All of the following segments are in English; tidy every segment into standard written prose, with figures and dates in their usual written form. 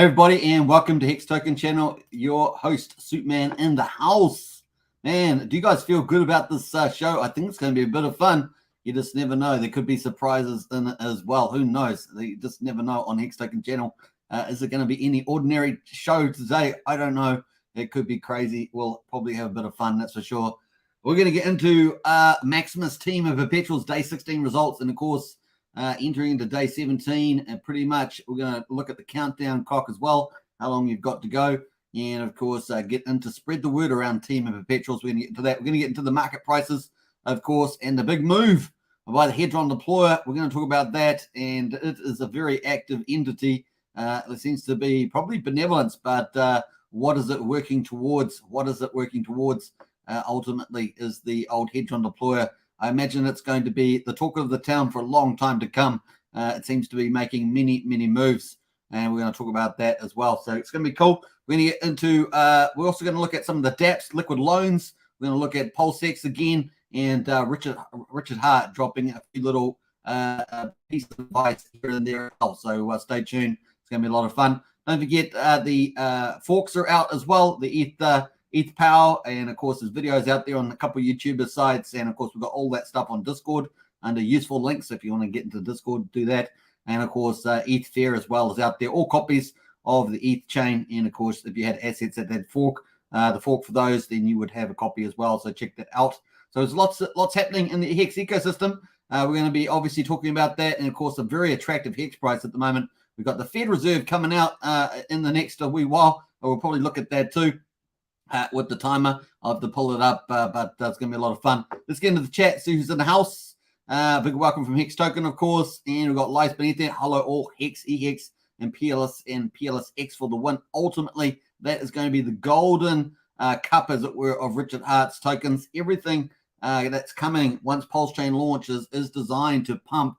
Hey everybody, and welcome to Hex Token Channel. Your host, Suitman, in the house. Man, do you guys feel good about this show? I think it's going to be a bit of fun. You just never know. There could be surprises in it as well. Who knows? You just never know on Hex Token Channel. Is it going to be any ordinary show today? I don't know. It could be crazy. We'll probably have a bit of fun, that's for sure. We're going to get into Maximus team of Perpetuals Day 16 results, and of course, entering into day 17, and pretty much we're going to look at the countdown clock as well, how long you've got to go, and of course get into spread the word around team of Perpetuals. We're going to get into that. We're going to get into the market prices, of course, and the big move by the Hedron Deplorer. We're going to talk about that, and it is a very active entity. It seems to be probably benevolence, but what is it working towards? What is it working towards? Ultimately is the old Hedron Deplorer. I imagine it's going to be the talk of the town for a long time to come. It seems to be making many moves, and we're going to talk about that as well. So it's going to be cool. We're going to get into, we're also going to look at some of the DApps, liquid loans. We're going to look at Pulsechain again, and Richard Hart dropping a few little pieces of advice here and there as well. So stay tuned. It's going to be a lot of fun. Don't forget the forks are out as well. The ETH Power, and of course there's videos out there on a couple of YouTuber sites, and of course we've got all that stuff on Discord under useful links. If you want to get into Discord, do that. And of course ETH Fair as well is out there, all copies of the ETH chain. And of course if you had assets at that fork, the fork for those, then you would have a copy as well, so check that out. So there's lots happening in the Hex ecosystem. We're going to be obviously talking about that, and of course a very attractive Hex price at the moment. We've got the Fed Reserve coming out in the next wee while, but we'll probably look at that too. With the timer, I'll have to pull it up, but it's going to be a lot of fun. Let's get into the chat, see who's in the house. Big welcome from Hex Token, of course, and we've got Lice beneath there. Hello all, Hex, EHEX, and PLSX for the win. Ultimately, that is going to be the golden cup, as it were, of Richard Hart's tokens. Everything that's coming once Pulsechain launches is designed to pump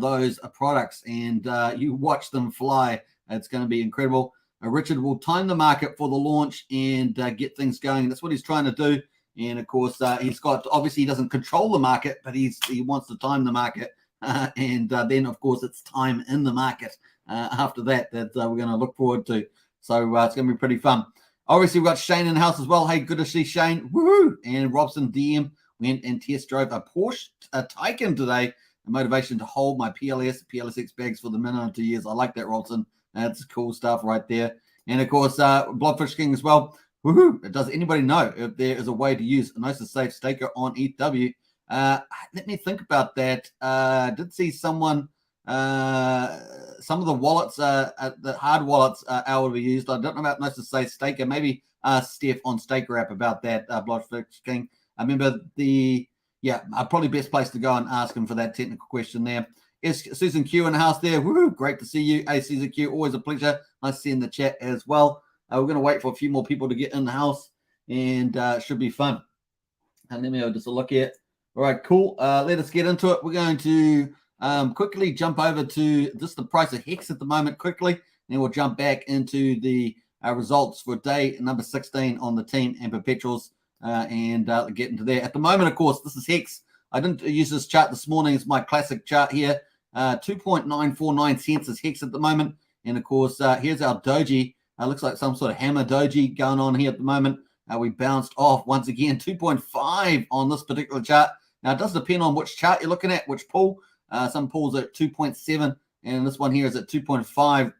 those products, and you watch them fly. It's going to be incredible. Richard will time the market for the launch and get things going. That's what he's trying to do. And of course, he's got, obviously he doesn't control the market, but he wants to time the market. And then of course it's time in the market after that we're going to look forward to. So it's going to be pretty fun. Obviously we've got Shane in the house as well. Hey, good to see Shane. Woohoo! And Robson DM went and test drove a Porsche Taycan today. A motivation to hold my PLSX bags for the minimum 2 years. I like that, Robson. That's cool stuff right there. And of course, Blobfish King as well. Woohoo! Does anybody know if there is a way to use a nice and safe staker on ETHW? Let me think about that. Did see someone, some of the wallets, the hard wallets are able to be used. I don't know about nice and safe staker. Maybe Steph on Staker app about that, Blobfish King. I remember probably best place to go and ask him for that technical question there. Is Susan Q in the house there? Woo! Great to see you. Hey, Susan Q, always a pleasure. Nice to see you in the chat as well. We're going to wait for a few more people to get in the house, and it should be fun. And let me have just a look here. All right, cool. Let us get into it. We're going to quickly jump over to just the price of Hex at the moment quickly, and then we'll jump back into the results for day number 16 on the team and Perpetuals and get into there. At the moment, of course, this is Hex. I didn't use this chart this morning. It's my classic chart here. 2.949 cents is Hex at the moment. And of course, here's our doji. Looks like some sort of hammer doji going on here at the moment. We bounced off once again, 2.5 on this particular chart. Now, it does depend on which chart you're looking at, which pool. Some pools are at 2.7, and this one here is at 2.5.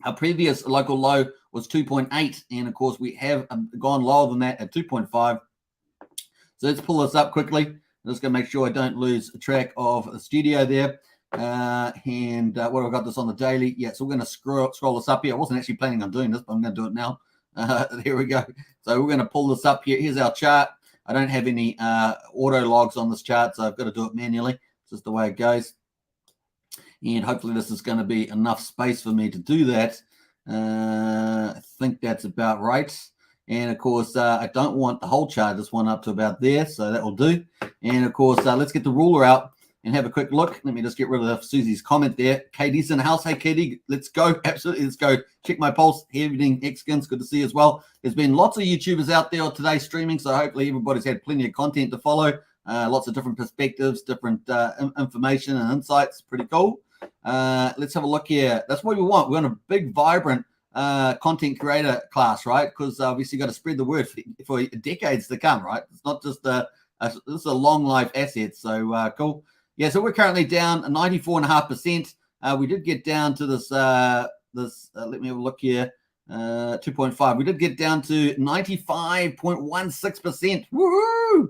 Our previous local low was 2.8, and of course, we have gone lower than that at 2.5. So let's pull this up quickly. I'm just going to make sure I don't lose track of the studio there. And what have I got this on the daily? Yeah, so we're going to scroll this up here. I wasn't actually planning on doing this, but I'm going to do it now. Here we go. So we're going to pull this up here. Here's our chart. I don't have any auto logs on this chart, so I've got to do it manually. It's just the way it goes. And hopefully this is going to be enough space for me to do that. I think that's about right. And of course, I don't want the whole chart. This one up to about there, so that will do. And of course, let's get the ruler out and have a quick look. Let me just get rid of Susie's comment there. Katie's in the house. Hey, Katie, let's go. Absolutely, let's go. Check my pulse. Evening, Xkins. Good to see you as well. There's been lots of YouTubers out there today streaming, so hopefully everybody's had plenty of content to follow. Lots of different perspectives, different information and insights. Pretty cool. Let's have a look here. That's what we want. We want a big, vibrant content creator class, right? Because obviously got to spread the word for decades to come, right? It's not just this is a long life asset. So cool. Yeah, so we're currently down 94.5%. We did get down to this. Let me have a look here. 2.5. We did get down to 95.16%. Woohoo!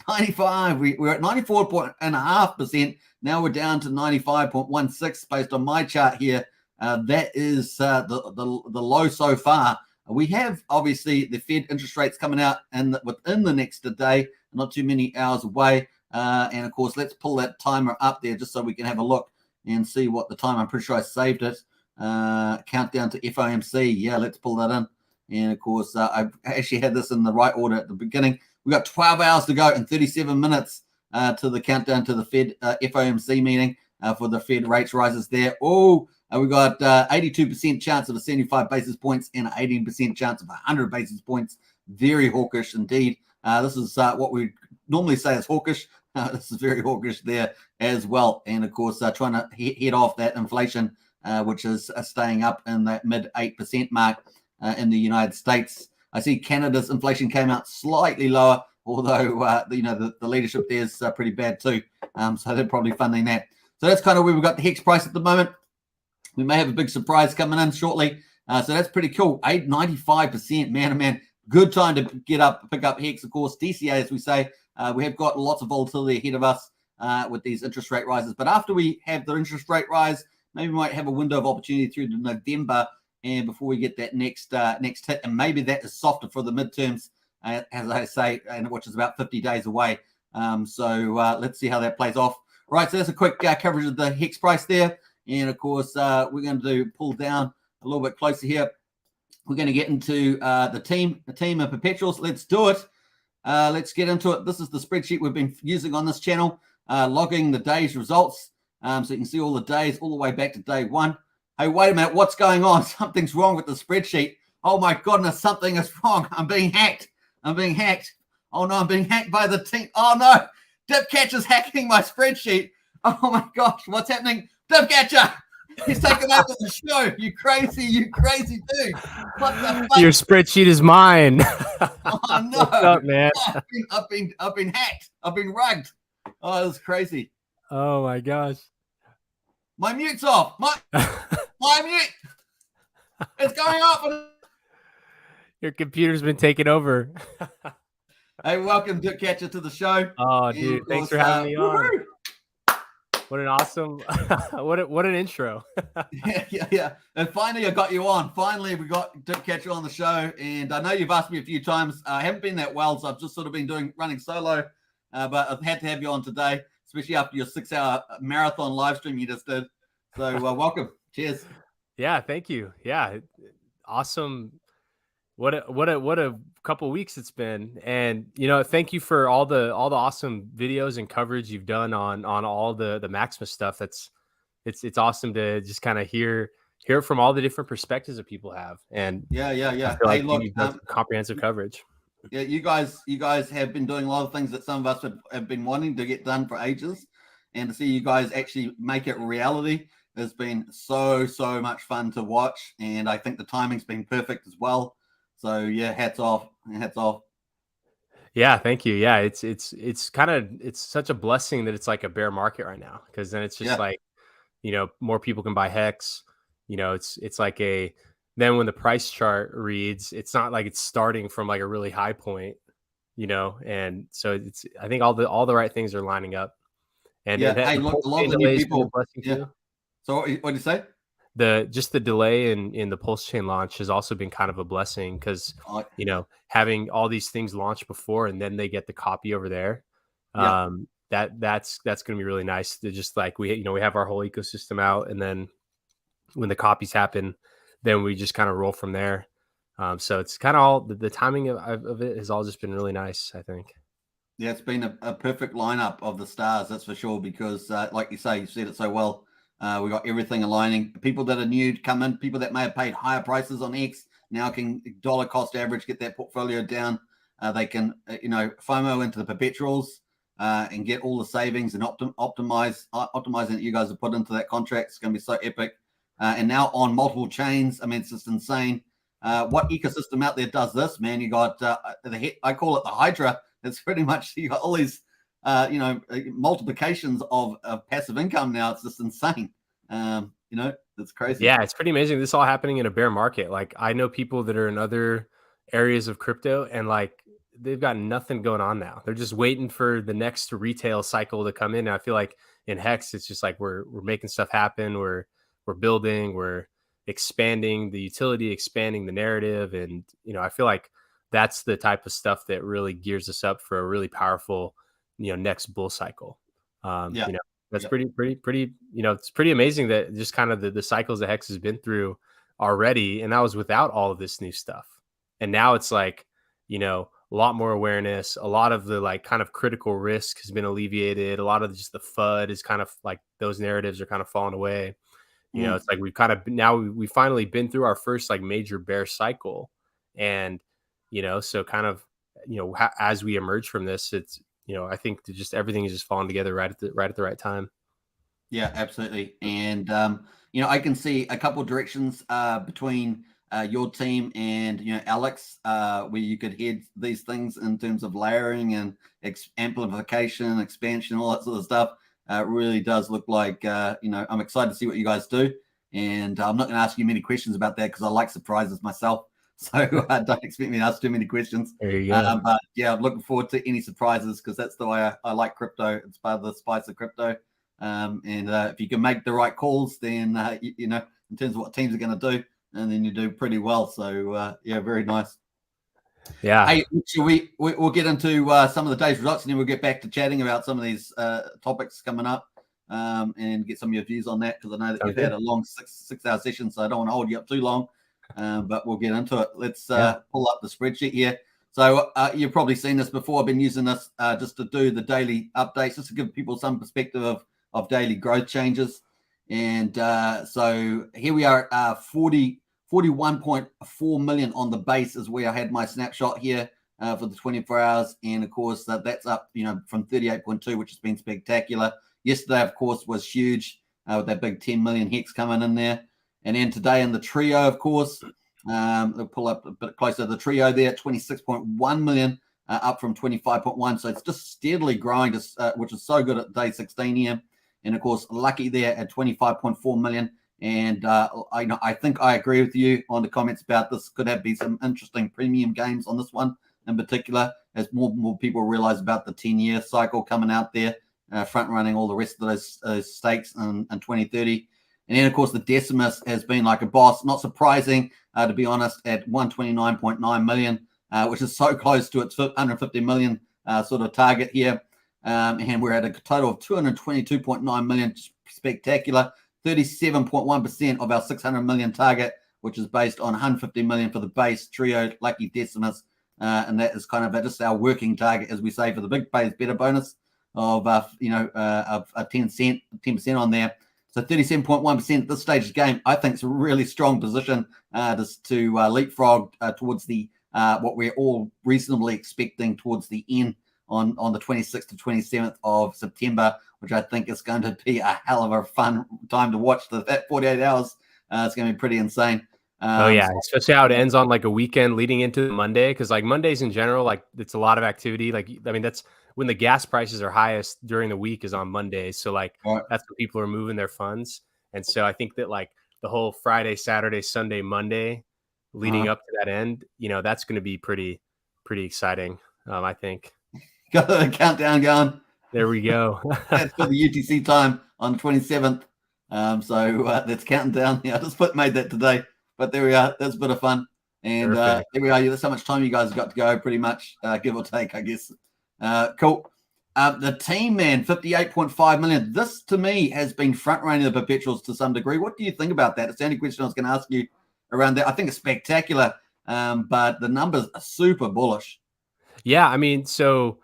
95. We're at 94.5%. Now we're down to 95.16 based on my chart here. That is the low so far. We have obviously the Fed interest rates coming out within the next day, not too many hours away. And of course, let's pull that timer up there just so we can have a look and see what the time. I'm pretty sure I saved it. Countdown to FOMC. Yeah, let's pull that in. And of course, I've actually had this in the right order at the beginning. We've got 12 hours to go and 37 minutes to the countdown to the Fed FOMC meeting for the Fed rates rises there. Oh, we got 82% chance of a 75 basis points and an 18% chance of 100 basis points. Very hawkish indeed. This is what we normally say is hawkish. This is very hawkish there as well. And of course, trying to head off that inflation, which is staying up in that mid 8% mark in the United States. I see Canada's inflation came out slightly lower, although the leadership there is pretty bad too. So they're probably funding that. So that's kind of where we've got the Hex price at the moment. We may have a big surprise coming in shortly. So that's pretty cool. 95%, man, oh man. Good time to pick up Hex, of course. DCA, as we say, we have got lots of volatility ahead of us with these interest rate rises. But after we have the interest rate rise, maybe we might have a window of opportunity through to November, and before we get that next hit, and maybe that is softer for the midterms, as I say, and which is about 50 days away. So let's see how that plays off. Right, so that's a quick coverage of the Hex price there, and of course we're going to pull down a little bit closer here. We're going to get into the team of perpetuals. Let's do it. Let's get into it. This is the spreadsheet we've been using on this channel, logging the day's results. So you can see all the days all the way back to day one. Hey, wait a minute. What's going on? Something's wrong with the spreadsheet. Oh, my goodness. Something is wrong. I'm being hacked. Oh, no. I'm being hacked by the team. Oh, no. Dipcatch is hacking my spreadsheet. Oh, my gosh. What's happening? Dipcatcher. He's taking over the show. You crazy dude. What the fuck? Your spreadsheet is mine. Oh, no. What's up, man? I've been hacked. I've been rugged. Oh, this is crazy. Oh, my gosh. My mute's off. My mute. It's going off. Your computer's been taken over. Hey, welcome, Dipcatcher, to the show. Oh, dude, thanks for having me on. What an awesome, what an intro. Yeah. And finally, I got you on. Finally, we got Dipcatcher on the show. And I know you've asked me a few times. I haven't been that well, so I've just sort of been running solo. But I've had to have you on today, especially after your 6-hour marathon live stream you just did. So welcome. Cheers. Yeah, thank you. Yeah, awesome. What a couple of weeks it's been, and thank you for all the awesome videos and coverage you've done on all the Maximus stuff. It's awesome to just kind of hear from all the different perspectives that people have. And yeah. Hey, look, you've done comprehensive coverage. Yeah, you guys have been doing a lot of things that some of us have been wanting to get done for ages, and to see you guys actually make it reality has been so much fun to watch. And I think the timing's been perfect as well. So yeah, hats off. Yeah, thank you. Yeah, it's such a blessing that it's like a bear market right now, because then it's just like, more people can buy Hex. It's like then when the price chart reads, it's not like it's starting from like a really high point, and so I think all the right things are lining up. And hey, look, a lot of the new people. Too. So what did you say? The delay in the Pulsechain launch has also been kind of a blessing, because having all these things launched before and then they get the copy over there, that's going to be really nice. To just like we have our whole ecosystem out, and then when the copies happen, then we just kind of roll from there. So it's kind of all the timing of it has all just been really nice, I think. Yeah, it's been a perfect lineup of the stars, that's for sure, because like you say, you said it so well. We got everything aligning. People that are new to come in, people that may have paid higher prices on X now can dollar cost average, get their portfolio down. They can, FOMO into the perpetuals and get all the savings and optimizing that you guys have put into that contract. It's going to be so epic. and now on multiple chains. I mean, it's just insane. What ecosystem out there does this, man? You got I call it the Hydra. It's pretty much, you got all these multiplications of passive income now. It's just insane. It's crazy. Yeah, it's pretty amazing. This all happening in a bear market. Like, I know people that are in other areas of crypto, and like they've got nothing going on now. They're just waiting for the next retail cycle to come in. And I feel like in Hex, it's just like we're making stuff happen. We're building, we're expanding the utility, expanding the narrative, and I feel like that's the type of stuff that really gears us up for a really powerful next bull cycle. That's pretty, it's pretty amazing that just kind of the cycles that Hex has been through already. And that was without all of this new stuff. And now it's like, a lot more awareness, a lot of the like kind of critical risk has been alleviated. A lot of just the FUD is kind of like those narratives are kind of falling away. It's like we've kind of we've finally been through our first like major bear cycle. And, so kind of, as we emerge from this, it's, I think just everything is just falling together right at the right time. Yeah, absolutely. And, I can see a couple of directions between your team and, Alex, where you could head these things in terms of layering and amplification, expansion, all that sort of stuff. It really does look like, I'm excited to see what you guys do. And I'm not going to ask you many questions about that because I like surprises myself. So don't expect me to ask too many questions. There you go. But yeah, I'm looking forward to any surprises because that's the way I like crypto. It's part of the spice of crypto. And if you can make the right calls, then, in terms of what teams are going to do, and then you do pretty well. So yeah, very nice. Yeah. Hey, we'll get into some of the day's results, and then we'll get back to chatting about some of these topics coming up, and get some of your views on that because I know that you've had a long 6-hour session, so I don't want to hold you up too long. But we'll get into it. Let's pull up the spreadsheet here. So you've probably seen this before. I've been using this just to do the daily updates, just to give people some perspective of daily growth changes. And so here we are at 41.4 million on the base is where I had my snapshot here for the 24 hours. And of course, that's up, from 38.2, which has been spectacular. Yesterday, of course, was huge with that big 10 million hex coming in there. And then today in the trio, of course, we'll pull up a bit closer to the trio there at 26.1 million, up from 25.1. So it's just steadily growing, which is so good at day 16 here. And of course, Lucky there at 25.4 million. And I think I agree with you on the comments about this. Could be some interesting premium games on this one in particular, as more people realize about the 10-year cycle coming out there, front running all the rest of those stakes in 2030. And then, of course, the Decimus has been like a boss. Not surprising, to be honest, at 129.9 million, which is so close to its 150 million sort of target here. And we're at a total of 222.9 million. Spectacular. 37.1% of our 600 million target, which is based on 150 million for the base trio Lucky Decimus. And that is kind of just our working target, as we say, for the big pays better bonus of, of a 10% on there. So 37.1% at this stage of the game, I think, is a really strong position to leapfrog towards the what we're all reasonably expecting towards the end on the 26th to 27th of September, which I think is going to be a hell of a fun time to watch. That 48 hours, it's going to be pretty insane. Especially how it ends on like a weekend leading into Monday, because like Mondays in general, like it's a lot of activity. Like, I mean, that's when the gas prices are highest during the week is on Mondays. So like that's when people are moving their funds. And so I think that like the whole Friday, Saturday, Sunday, Monday leading up to that end, that's going to be pretty exciting. I think. Got the countdown going. There we go. That's for the UTC time on the 27th. So that's counting down. I just made that today. But there we are. That's a bit of fun. And there we are. That's how much time you guys have got to go, pretty much, give or take, I guess. Cool. The team, man, 58.5 million. This, to me, has been front-running the Perpetuals to some degree. What do you think about that? It's the only question I was going to ask you around that. I think it's spectacular, but the numbers are super bullish. Yeah, I mean, so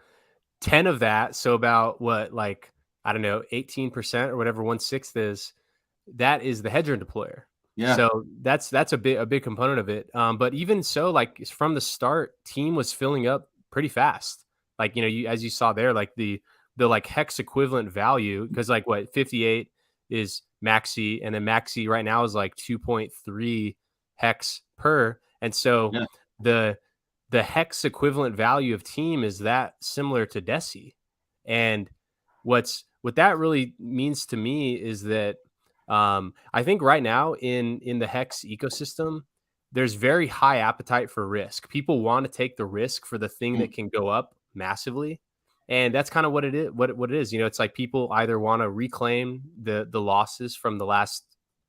10 of that, so about what, like, I don't know, 18% or whatever 1/6 is, that is the Hedron deployer. Yeah. So that's a big component of it. But even so, like from the start, team was filling up pretty fast. Like, as you saw there, like the like Hex equivalent value, because like what 58 is Maxi, and then Maxi right now is like 2.3 hex per. And so the hex equivalent value of team is that similar to Deci. And what that really means to me is that I think right now in the hex ecosystem, there's very high appetite for risk. People want to take the risk for the thing that can go up massively. And that's kind of what it is. What it is, it's like people either want to reclaim the losses from the last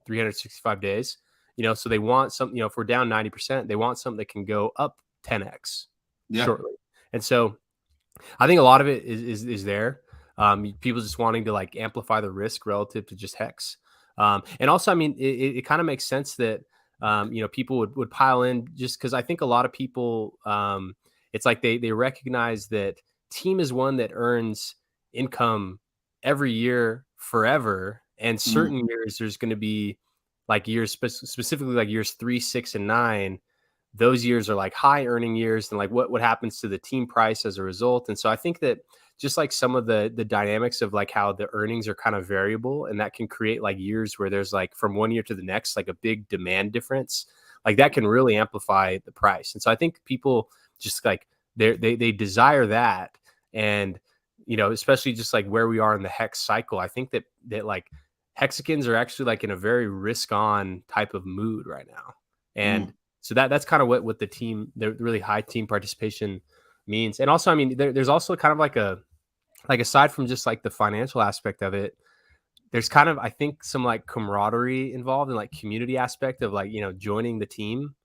365 days, so they want something, if we're down 90%, they want something that can go up 10x shortly. And so I think a lot of it is there. People just wanting to like amplify the risk relative to just hex. And also, I mean, it kind of makes sense that, people would pile in just because I think a lot of people, it's like they recognize that team is one that earns income every year forever. And certain years, there's going to be like years, specifically like years 3, 6, and 9. Those years are like high earning years, and like what happens to the team price as a result. And so I think that just like some of the dynamics of like how the earnings are kind of variable, and that can create like years where there's like from one year to the next, like a big demand difference, like that can really amplify the price. And so I think people just like they desire that. And, especially just like where we are in the hex cycle, I think that like hexagons are actually like in a very risk on type of mood right now. And so that's kind of what the team, the really high team participation means. And also, I mean, there's also kind of like aside from just like the financial aspect of it, there's kind of, I think, some like camaraderie involved and like community aspect of like, joining the team.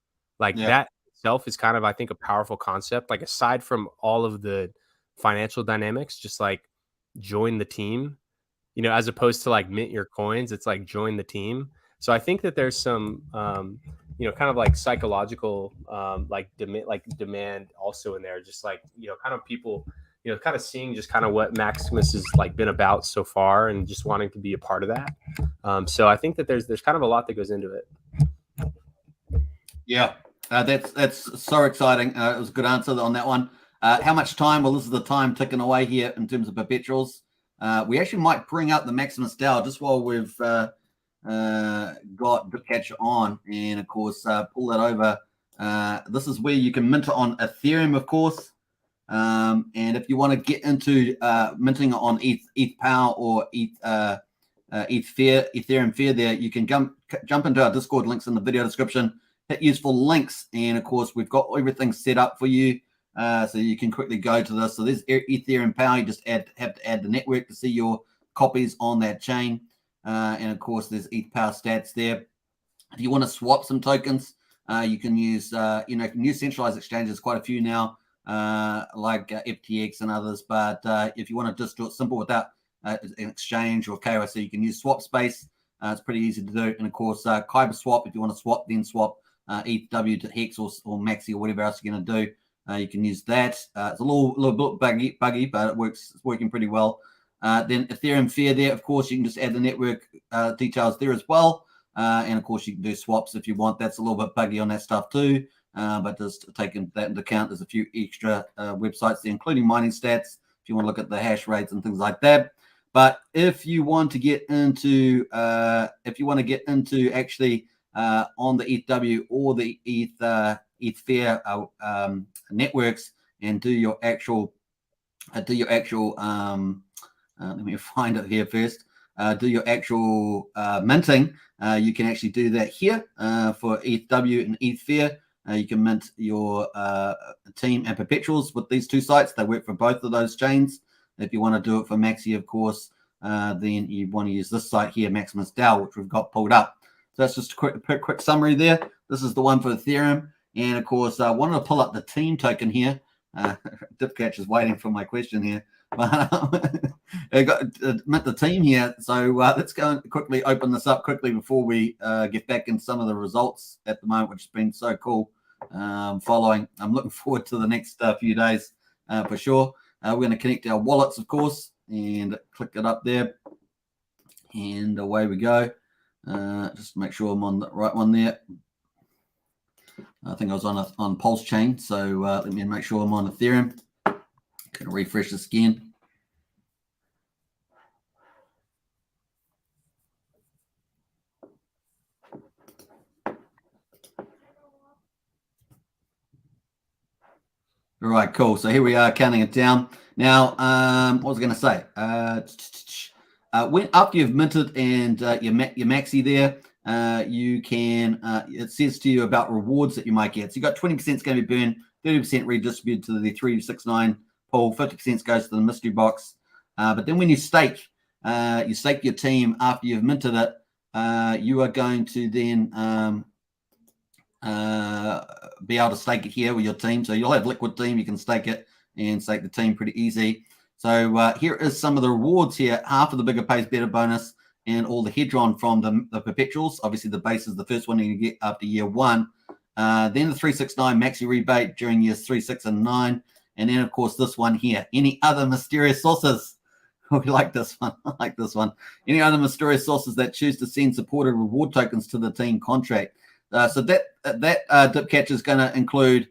Like that itself is kind of, I think, a powerful concept. Like aside from all of the financial dynamics, just like join the team, as opposed to like mint your coins, it's like join the team. So I think that there's some, kind of like psychological, demand also in there, just like, kind of people, kind of seeing just kind of what Maximus has like been about so far and just wanting to be a part of that. So I think that there's kind of a lot that goes into it. Yeah, that's so exciting. It was a good answer on that one. How much time? Well, this is the time ticking away here in terms of perpetuals. We actually might bring up the Maximus DAO just while we've got Dipcatcher on, and of course pull that over. This is where you can mint it on Ethereum, of course. And if you want to get into minting on ETH Power or Ethereum Fair, there you can jump into our Discord, links in the video description. Hit useful links, and of course we've got everything set up for you, so you can quickly go to this. So there's Ethereum Power. You just have to add the network to see your copies on that chain, and of course there's ETH Power stats there. If you want to swap some tokens, you can use centralized exchanges, quite a few now, like FTX and others. But if you want to just do it simple without an exchange or KYC, you can use Swap Space. It's pretty easy to do. And of course, Kyber Swap, if you want to swap, then swap ETHW to Hex or Maxi or whatever else you're going to do. You can use that. It's a little bit buggy, but it works. It's working pretty well. Then Ethereum Fair there, of course, you can just add the network details there as well. And of course, you can do swaps if you want. That's a little bit buggy on that stuff too. But just taking that into account, there's a few extra websites there, including mining stats, if you want to look at the hash rates and things like that. But if you want to get into, actually on the ETHW or the ETH Fair networks and do your actual, let me find it here first. Do your actual minting. You can actually do that here for ETHW and ETH Fair. You can mint your team and perpetuals with these two sites. They work for both of those chains. If you want to do it for Maxi, of course, then you want to use this site here, Maximus DAO, which we've got pulled up. So that's just a quick summary there. This is the one for Ethereum. And of course, I wanted to pull up the team token here. Dipcatch is waiting for my question here. I got mint the team here. So let's go and quickly open this up quickly before we get back in some of the results at the moment, which has been so cool following. I'm looking forward to the next few days for sure. We're going to connect our wallets, of course, and click it up there. And away we go. Just make sure I'm on the right one there. I think I was on Pulsechain, so let me make sure I'm on Ethereum. Going to refresh this again. All right, cool. So here we are counting it down. Now, what was I going to say? When after you've minted and your maxi there, you can, it says to you about rewards that you might get. So you got 20% is going to be burned, 30% redistributed to the 369 pool, 50% goes to the mystery box. But then when you stake your team after you've minted it, you are going to then be able to stake it here with your team. So you'll have liquid team, you can stake it and stake the team pretty easy. So here is some of the rewards here. Half of the bigger pays better bonus and all the Hedron from the perpetuals. Obviously the base is the first one you get after year 1. Then the 369 maxi rebate during years 3, 6, and 9. And then of course this one here. Any other mysterious sources? We like this one. I like this one. Any other mysterious sources that choose to send supported reward tokens to the team contract. So that dip catch is going to include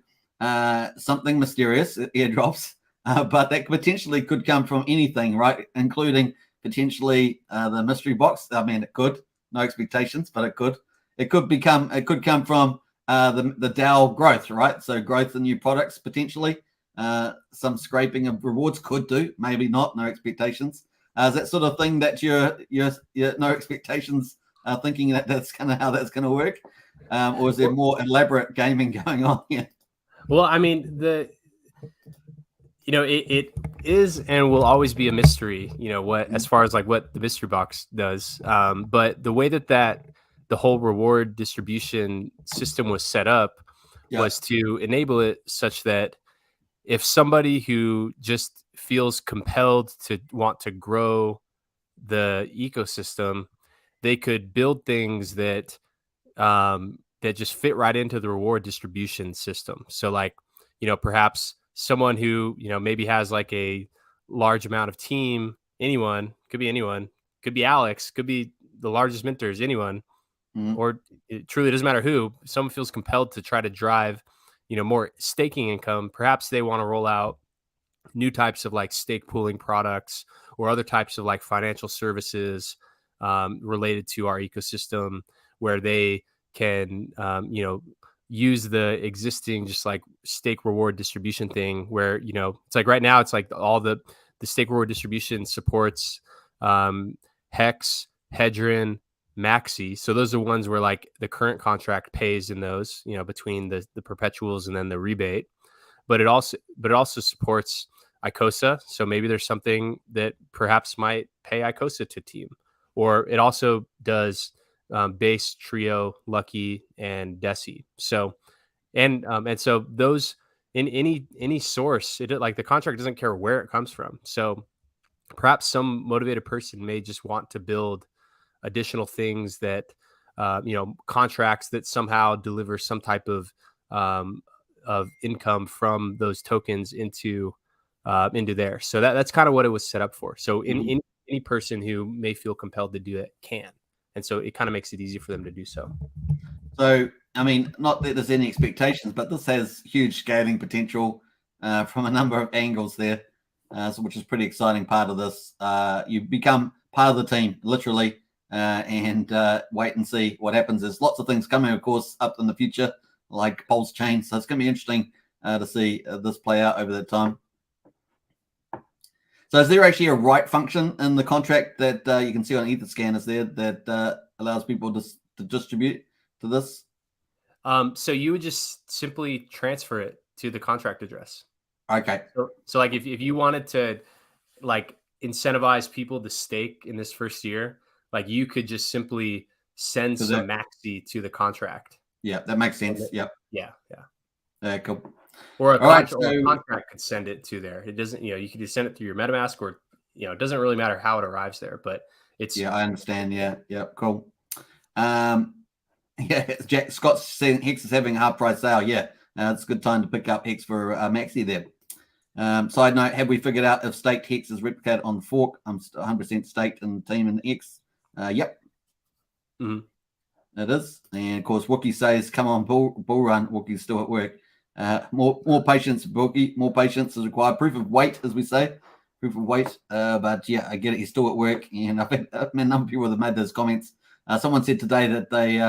something mysterious, airdrops, but that potentially could come from anything, right? Including potentially the mystery box. I mean, it could. No expectations, but it could. It could come from the DAO growth, right? So growth in new products potentially. Some scraping of rewards could do, maybe not. No expectations. Is that sort of thing that you're no expectations thinking that's kind of how that's going to work? Or is there more elaborate gaming going on here? Well, I mean, it is and will always be a mystery, as far as like what the mystery box does. But the way that the whole reward distribution system was set up was to enable it such that if somebody who just feels compelled to want to grow the ecosystem, they could build things that just fit right into the reward distribution system. So like, perhaps someone who, maybe has like a large amount of team, could be Alex, could be the largest mentors, anyone, or it truly doesn't matter who, someone feels compelled to try to drive, more staking income. Perhaps they want to roll out new types of like stake pooling products or other types of like financial services related to our ecosystem where they can, use the existing just like stake reward distribution thing where, it's like right now it's like all the stake reward distribution supports Hex, Hedron, Maxi. So those are ones where like the current contract pays in those, between the perpetuals and then the rebate. But it also supports Icosa. So maybe there's something that perhaps might pay Icosa to team. Or it also does base, trio, lucky, and desi. So and so those in any source, like the contract doesn't care where it comes from. So perhaps some motivated person may just want to build additional things that contracts that somehow deliver some type of income from those tokens into there. So that's kind of what it was set up for. So in any person who may feel compelled to do it can. And so it kind of makes it easy for them to do so. So, I mean, not that there's any expectations, but this has huge scaling potential from a number of angles there, which is pretty exciting part of this. You become part of the team, literally, and wait and see what happens. There's lots of things coming, of course, up in the future, like Pulsechain. So it's going to be interesting to see this play out over that time. So is there actually a write function in the contract that you can see on Etherscan is there that allows people to distribute to this? So you would just simply transfer it to the contract address. Okay. So like if you wanted to like incentivize people to stake in this first year, like you could just simply send some maxi to the contract. Yeah, that makes sense. Yep. Yeah. Cool. Or a contract could send it to there. It doesn't, you could just send it through your MetaMask or, it doesn't really matter how it arrives there, but it's. Yeah, I understand. Yeah. Cool. Jack Scott's saying Hex is having a half price sale. Yeah. It's a good time to pick up Hex for Maxi there. Side note, have we figured out if staked Hex is replicated on the fork? I'm 100% staked in the team in X. Yep. It is. And of course, Wookie says, come on, bull run. Wookie's still at work. More patience, Wookie. More patience is required. Proof of weight, as we say. Proof of weight. But yeah, I get it. He's still at work. And I think a number of people have made those comments. Someone said today that they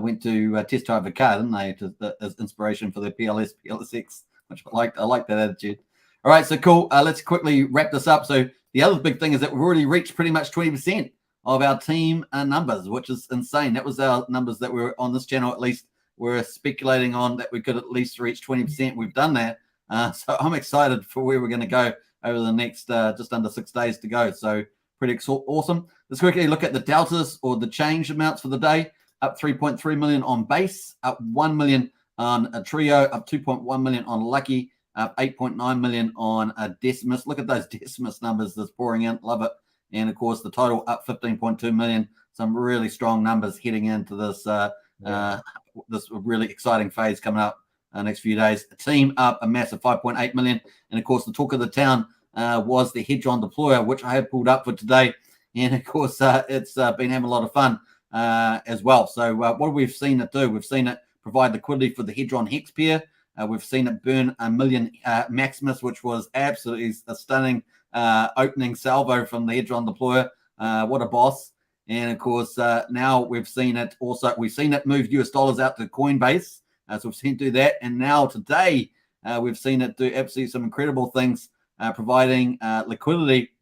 went to test drive a car, didn't they, as inspiration for their PLSX which I like that attitude. All right, so cool. Let's quickly wrap this up. So the other big thing is that we've already reached pretty much 20% of our team numbers, which is insane. That was our numbers that we were on this channel, at least we're speculating on that we could at least reach 20%. We've done that. So I'm excited for where we're going to go over the next just under 6 days to go. So pretty awesome. Let's quickly look at the deltas or the change amounts for the day. Up 3.3 million on base, up 1 million on a trio, up 2.1 million on lucky, up 8.9 million on a decimus. Look at those decimus numbers that's pouring in. Love it. And of course, the total up 15.2 million. Some really strong numbers heading into this this really exciting phase coming up next few days. A team up a massive 5.8 million. And of course, the talk of the town was the Hedron Deplorer, which I have pulled up for today. And of course, it's been having a lot of fun as well. So what have we seen it do? We've seen it provide liquidity for the Hedron Hex pair. We've seen it burn 1 million Maximus, which was absolutely a stunning opening salvo from the Hedron Deployer. What a boss. And of course, now we've seen it move US dollars out to Coinbase. So we've seen it do that. And now today, we've seen it do absolutely some incredible things, providing liquidity,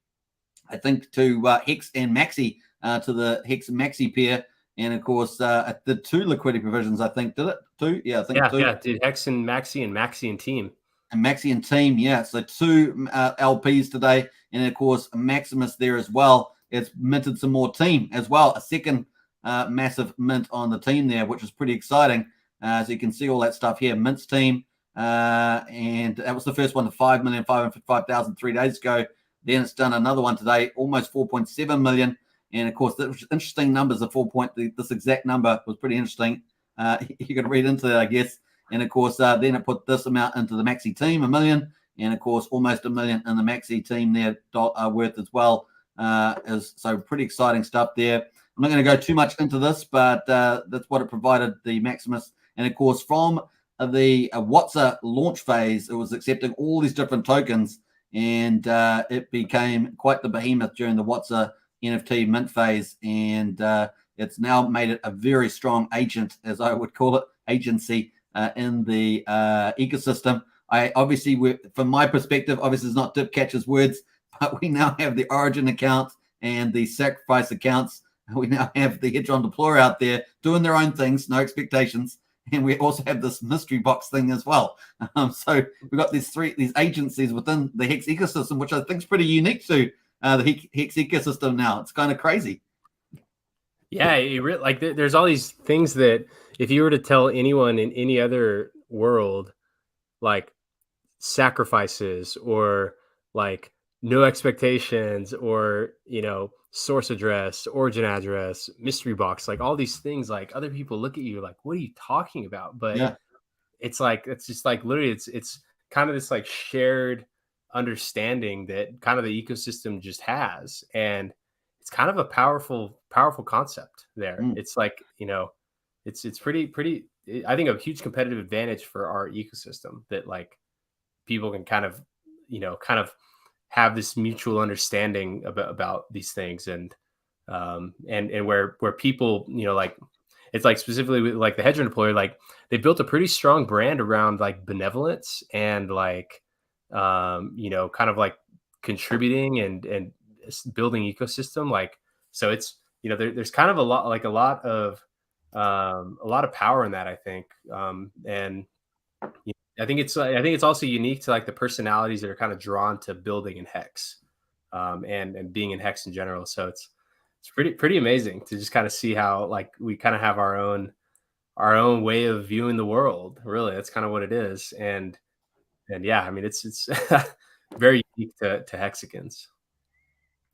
I think, to Hex and Maxi, to the Hex and Maxi pair. And of course, the 2 liquidity provisions, I think, did it? 2? Yeah, I think 2. Yeah, dude, Hex and Maxi and Team. And Maxi and Team, yeah. So 2 LPs today. And of course, Maximus there as well. It's minted some more Team as well. A second massive mint on the Team there, which is pretty exciting. So you can see all that stuff here. Mint's Team. And that was the first one, the 5,555,000 3 days ago. Then it's done another one today, almost 4.7 million. And of course, the interesting numbers are this exact number was pretty interesting. You could read into that, I guess. And of course, then it put this amount into the Maxi Team, 1 million. And of course, almost 1 million in the Maxi Team there worth as well. So pretty exciting stuff there. I'm not going to go too much into this, but that's what it provided, the Maximus. And of course, from the WhatsApp launch phase, it was accepting all these different tokens, and it became quite the behemoth during the WhatsApp NFT mint phase, and it's now made it a very strong agent, as I would call it, agency in the ecosystem. From my perspective, obviously it's not Dip Catcher's words, but we now have the Origin account and the Sacrifice accounts. We now have the Hedron Deplorer out there doing their own things, no expectations. And we also have this mystery box thing as well. So we've got these agencies within the Hex ecosystem, which I think is pretty unique to the Hex ecosystem now. It's kind of crazy. Yeah, there's all these things that if you were to tell anyone in any other world, like sacrifices or like no expectations or, source address, origin address, mystery box, like all these things, like other people look at you like, what are you talking about? But it's just like literally it's kind of this like shared understanding that kind of the ecosystem just has. And it's kind of a powerful concept there. It's like, it's pretty, I think a huge competitive advantage for our ecosystem that like people can kind of have this mutual understanding about these things. And where people, like, it's like specifically with like the Hedron Deployer, like they built a pretty strong brand around like benevolence and like, kind of like contributing and building ecosystem. Like, so it's, there's kind of a lot of power in that, I think. And I think it's also unique to like the personalities that are kind of drawn to building in Hex, and being in Hex in general. So it's pretty amazing to just kind of see how like we kind of have our own way of viewing the world. Really, that's kind of what it is. And yeah, I mean, it's very unique to Hexicans.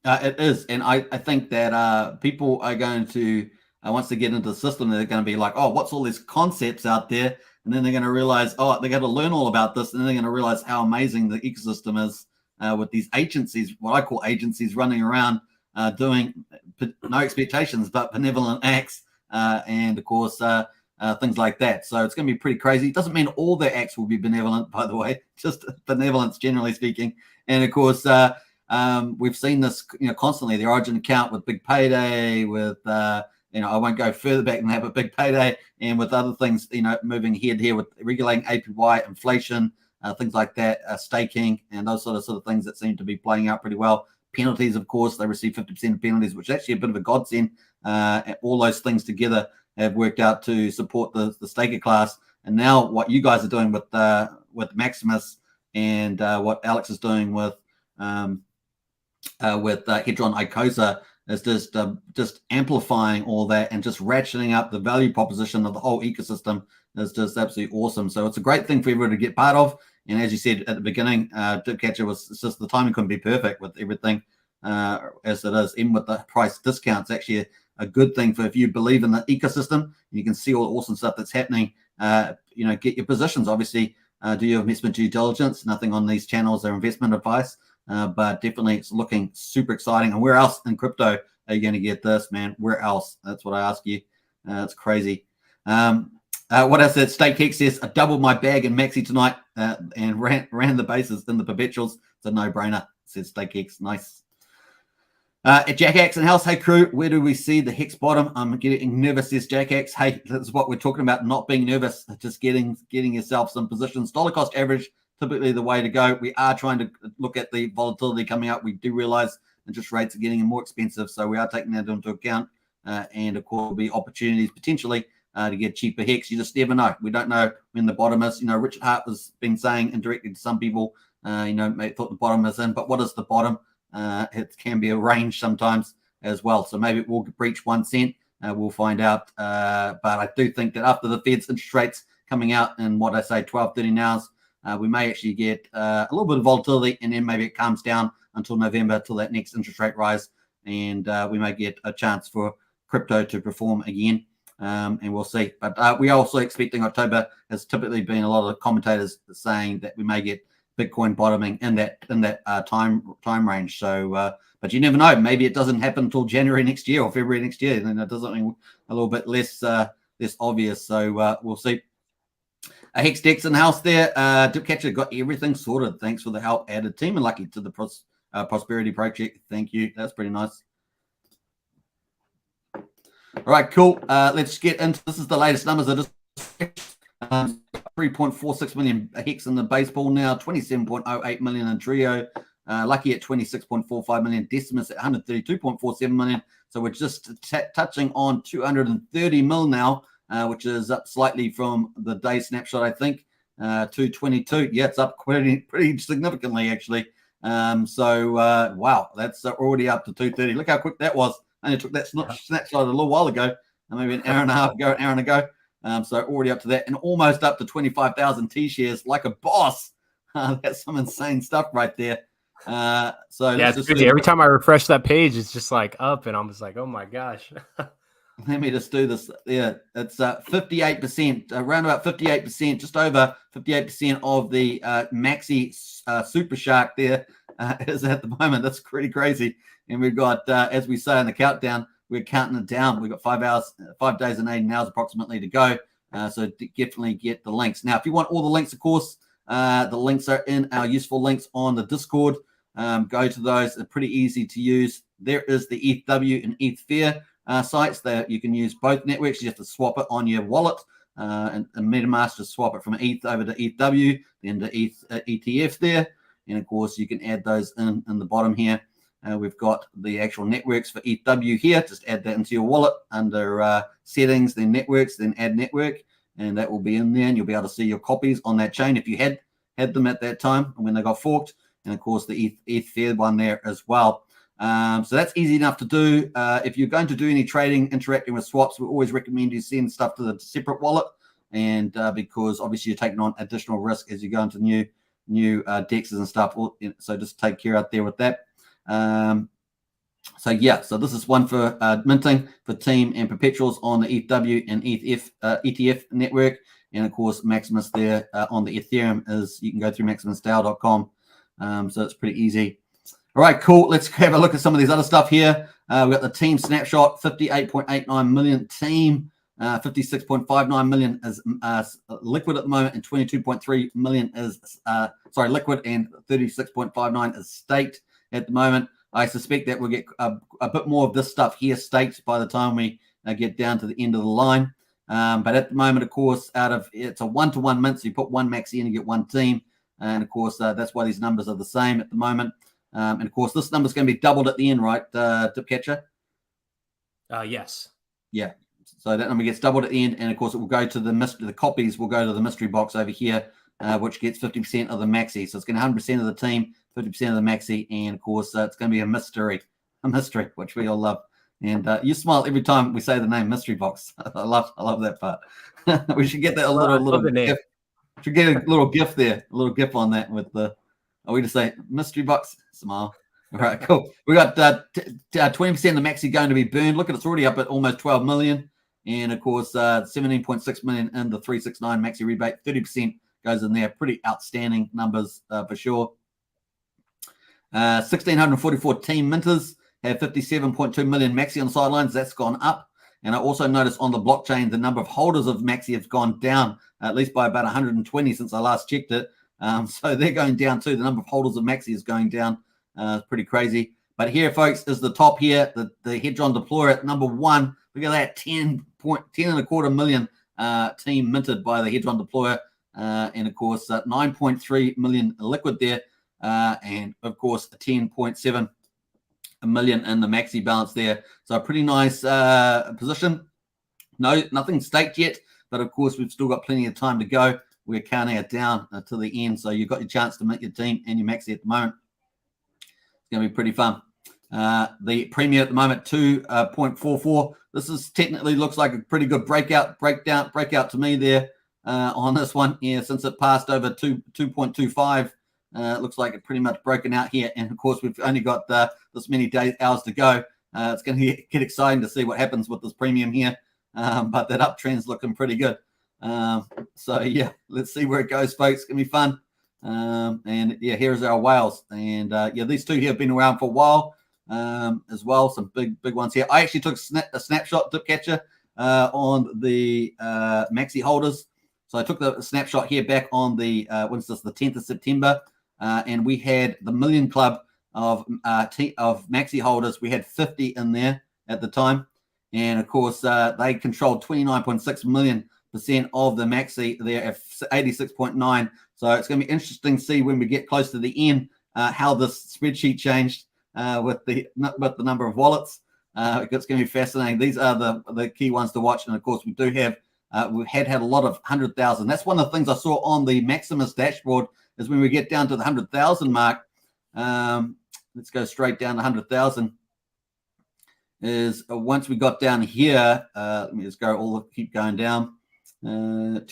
It is, and I think that people are going to once they get into the system, they're going to be like, oh, what's all these concepts out there? And then they're going to realize, oh, they're going to learn all about this. And then they're going to realize how amazing the ecosystem is with these agencies, what I call agencies, running around doing no expectations, but benevolent acts. And of course, things like that. So it's going to be pretty crazy. It doesn't mean all their acts will be benevolent, by the way, just benevolence, generally speaking. And of course, we've seen this, constantly, the Origin account with Big Payday, with, I won't go further back than that, but Big Payday, and with other things, moving ahead here with regulating APY, inflation, things like that, staking, and those sort of things that seem to be playing out pretty well. Penalties, of course, they receive 50% of penalties, which is actually a bit of a godsend. All those things together have worked out to support the staker class. And now what you guys are doing with Maximus and what Alex is doing with Hedron Icosa is just amplifying all that and just ratcheting up the value proposition of the whole ecosystem is just absolutely awesome. So it's a great thing for everyone to get part of. And as you said at the beginning, Dipcatcher it's just the timing couldn't be perfect with everything as it is. Even with the price discounts, actually a good thing for if you believe in the ecosystem. You can see all the awesome stuff that's happening. Get your positions. Obviously, do your investment due diligence. Nothing on these channels are investment advice, but definitely it's looking super exciting. And where else in crypto are you going to get this, man? Where else? That's what I ask you. It's crazy. What else? StakeX says, I doubled my bag in Maxi tonight and ran the bases in the perpetuals. It's a no-brainer, says StakeX. Nice. Jackax and House, hey crew, where do we see the Hex bottom? I'm getting nervous, says Jackax. Hey, this is what we're talking about, not being nervous, just getting yourself some positions. Dollar cost average, typically the way to go. We are trying to look at the volatility coming up. We do realize interest rates are getting more expensive, so we are taking that into account. And of course, there'll be opportunities potentially to get cheaper Hex. You just never know. We don't know when the bottom is. Richard Hart has been saying indirectly to some people, may thought the bottom is in, but what is the bottom? It can be a range sometimes as well. So maybe it will breach 1 cent. We'll find out. But I do think that after the Fed's interest rates coming out in what I say 12, 13 hours, we may actually get a little bit of volatility, and then maybe it calms down until November, till that next interest rate rise, and we may get a chance for crypto to perform again. And we'll see. But we are also expecting October. Has typically been a lot of commentators saying that we may get Bitcoin bottoming in that time range. So, but you never know. Maybe it doesn't happen until January next year or February next year, and then it does something a little bit less obvious. So we'll see. Hex Dex in house there. Dipcatcher got everything sorted. Thanks for the help, added team, and lucky to the Prosperity Project. Thank you. That's pretty nice. All right, cool. Let's get into this. Is the latest numbers. 3.46 million Hex in the baseball now, 27.08 million in Trio, Lucky at 26.45 million, Decimus at 132.47 million. So we're just touching on 230 mil now, which is up slightly from the day snapshot, I think, 222. Yeah, it's up pretty significantly, actually. Wow, that's already up to 230. Look how quick that was. I only took that snapshot a little while ago, maybe an hour and a half ago, an hour ago. So already up to that, and almost up to 25,000 T shares, like a boss. That's some insane stuff right there. So yeah, it's crazy. Every time I refresh that page, it's just like up, and I'm just like, oh my gosh. Let me just do this. Yeah, it's 58%, around about 58%, just over 58% of the Maxi Super Shark there is at the moment. That's pretty crazy. And we've got, as we say in the countdown, we're counting it down. We've got 5 days and 18 hours approximately to go. So definitely get the links. Now, if you want all the links, of course, the links are in our useful links on the Discord. Go to those. They're pretty easy to use. There is the ETHW and ETHFair sites that you can use both networks. You have to swap it on your wallet, and MetaMask, just swap it from ETH over to ETHW, then to ETH ETF there. And of course, you can add those in the bottom here. We've got the actual networks for ETHW here. Just add that into your wallet under settings, then networks, then add network, and that will be in there. And you'll be able to see your copies on that chain if you had them at that time when they got forked. And of course, the ETHFair one there as well. So that's easy enough to do. If you're going to do any trading, interacting with swaps, we always recommend you send stuff to the separate wallet, and because obviously you're taking on additional risk as you go into new dexes and stuff. So just take care out there with that. So this is one for minting for team and perpetuals on the ETHW and ETF network, and of course Maximus there on the Ethereum is you can go through maximusdao.com. So it's pretty easy. All right, cool. Let's have a look at some of these other stuff here. We've got the team snapshot, 58.89 million team, 56.59 million is liquid at the moment, and 22.3 million is liquid, and 36.59 is staked at the moment. I suspect that we'll get a bit more of this stuff here staked by the time we get down to the end of the line. But at the moment, of course, it's a 1-to-1 mint, so you put one maxi in and get one team. And of course, that's why these numbers are the same at the moment. And of course, this number is going to be doubled at the end, right, Dipcatcher? Yes. Yeah. So that number gets doubled at the end, and of course, it will go to the copies will go to the mystery box over here, which gets 50% of the maxi. So it's going to 100% of the team, 50% of the maxi, and of course, it's going to be a mystery, which we all love. And you smile every time we say the name mystery box. I love that part. We should get that little gift. Should get a little gift there, a little gift on that with the. We just say mystery box, smile. All right, cool. We got 20% of the maxi going to be burned. Look at it's already up at almost 12 million, and of course 17.6 million in the 369 maxi rebate. 30% goes in there. Pretty outstanding numbers for sure. 1,644 team minters have 57.2 million maxi on the sidelines. That's gone up. And I also noticed on the blockchain, the number of holders of maxi have gone down at least by about 120 since I last checked it. So they're going down too. The number of holders of maxi is going down. It's pretty crazy. But here, folks, is the top here, the Hedron Deplorer at number 1. Look at that, 10.25 million team minted by the Hedron Deplorer. And of course, 9.3 million liquid there. And of course, 10.7 million in the maxi balance there. So a pretty nice position. Nothing staked yet, but of course we've still got plenty of time to go. We're counting it down to the end, so you've got your chance to make your team and your maxi at the moment. It's going to be pretty fun. The premium at the moment 2.44. This is technically looks like a pretty good breakout to me there on this one. Yeah, since it passed over 2.25. It looks like it pretty much broken out here, and of course we've only got this many hours to go. It's going to get exciting to see what happens with this premium here, but that uptrend's looking pretty good. So yeah, let's see where it goes, folks. It's going to be fun. And yeah, here's our whales, and yeah, these two here have been around for a while as well. Some big ones here. I actually took a snapshot, Dipcatcher, on the maxi holders. So I took the snapshot here back on the what's this, the 10th of September. And we had the Million Club of maxi holders. We had 50 in there at the time, and of course they controlled 29.6% of the maxi there at 86.9. So it's going to be interesting to see when we get close to the end how this spreadsheet changed with the number of wallets. It's going to be fascinating. These are the key ones to watch, and of course we do have. We had a lot of 100,000. That's one of the things I saw on the Maximus dashboard is when we get down to the 100,000 mark. Let's go straight down to 100,000. Is once we got down here, let me just go keep going down. We got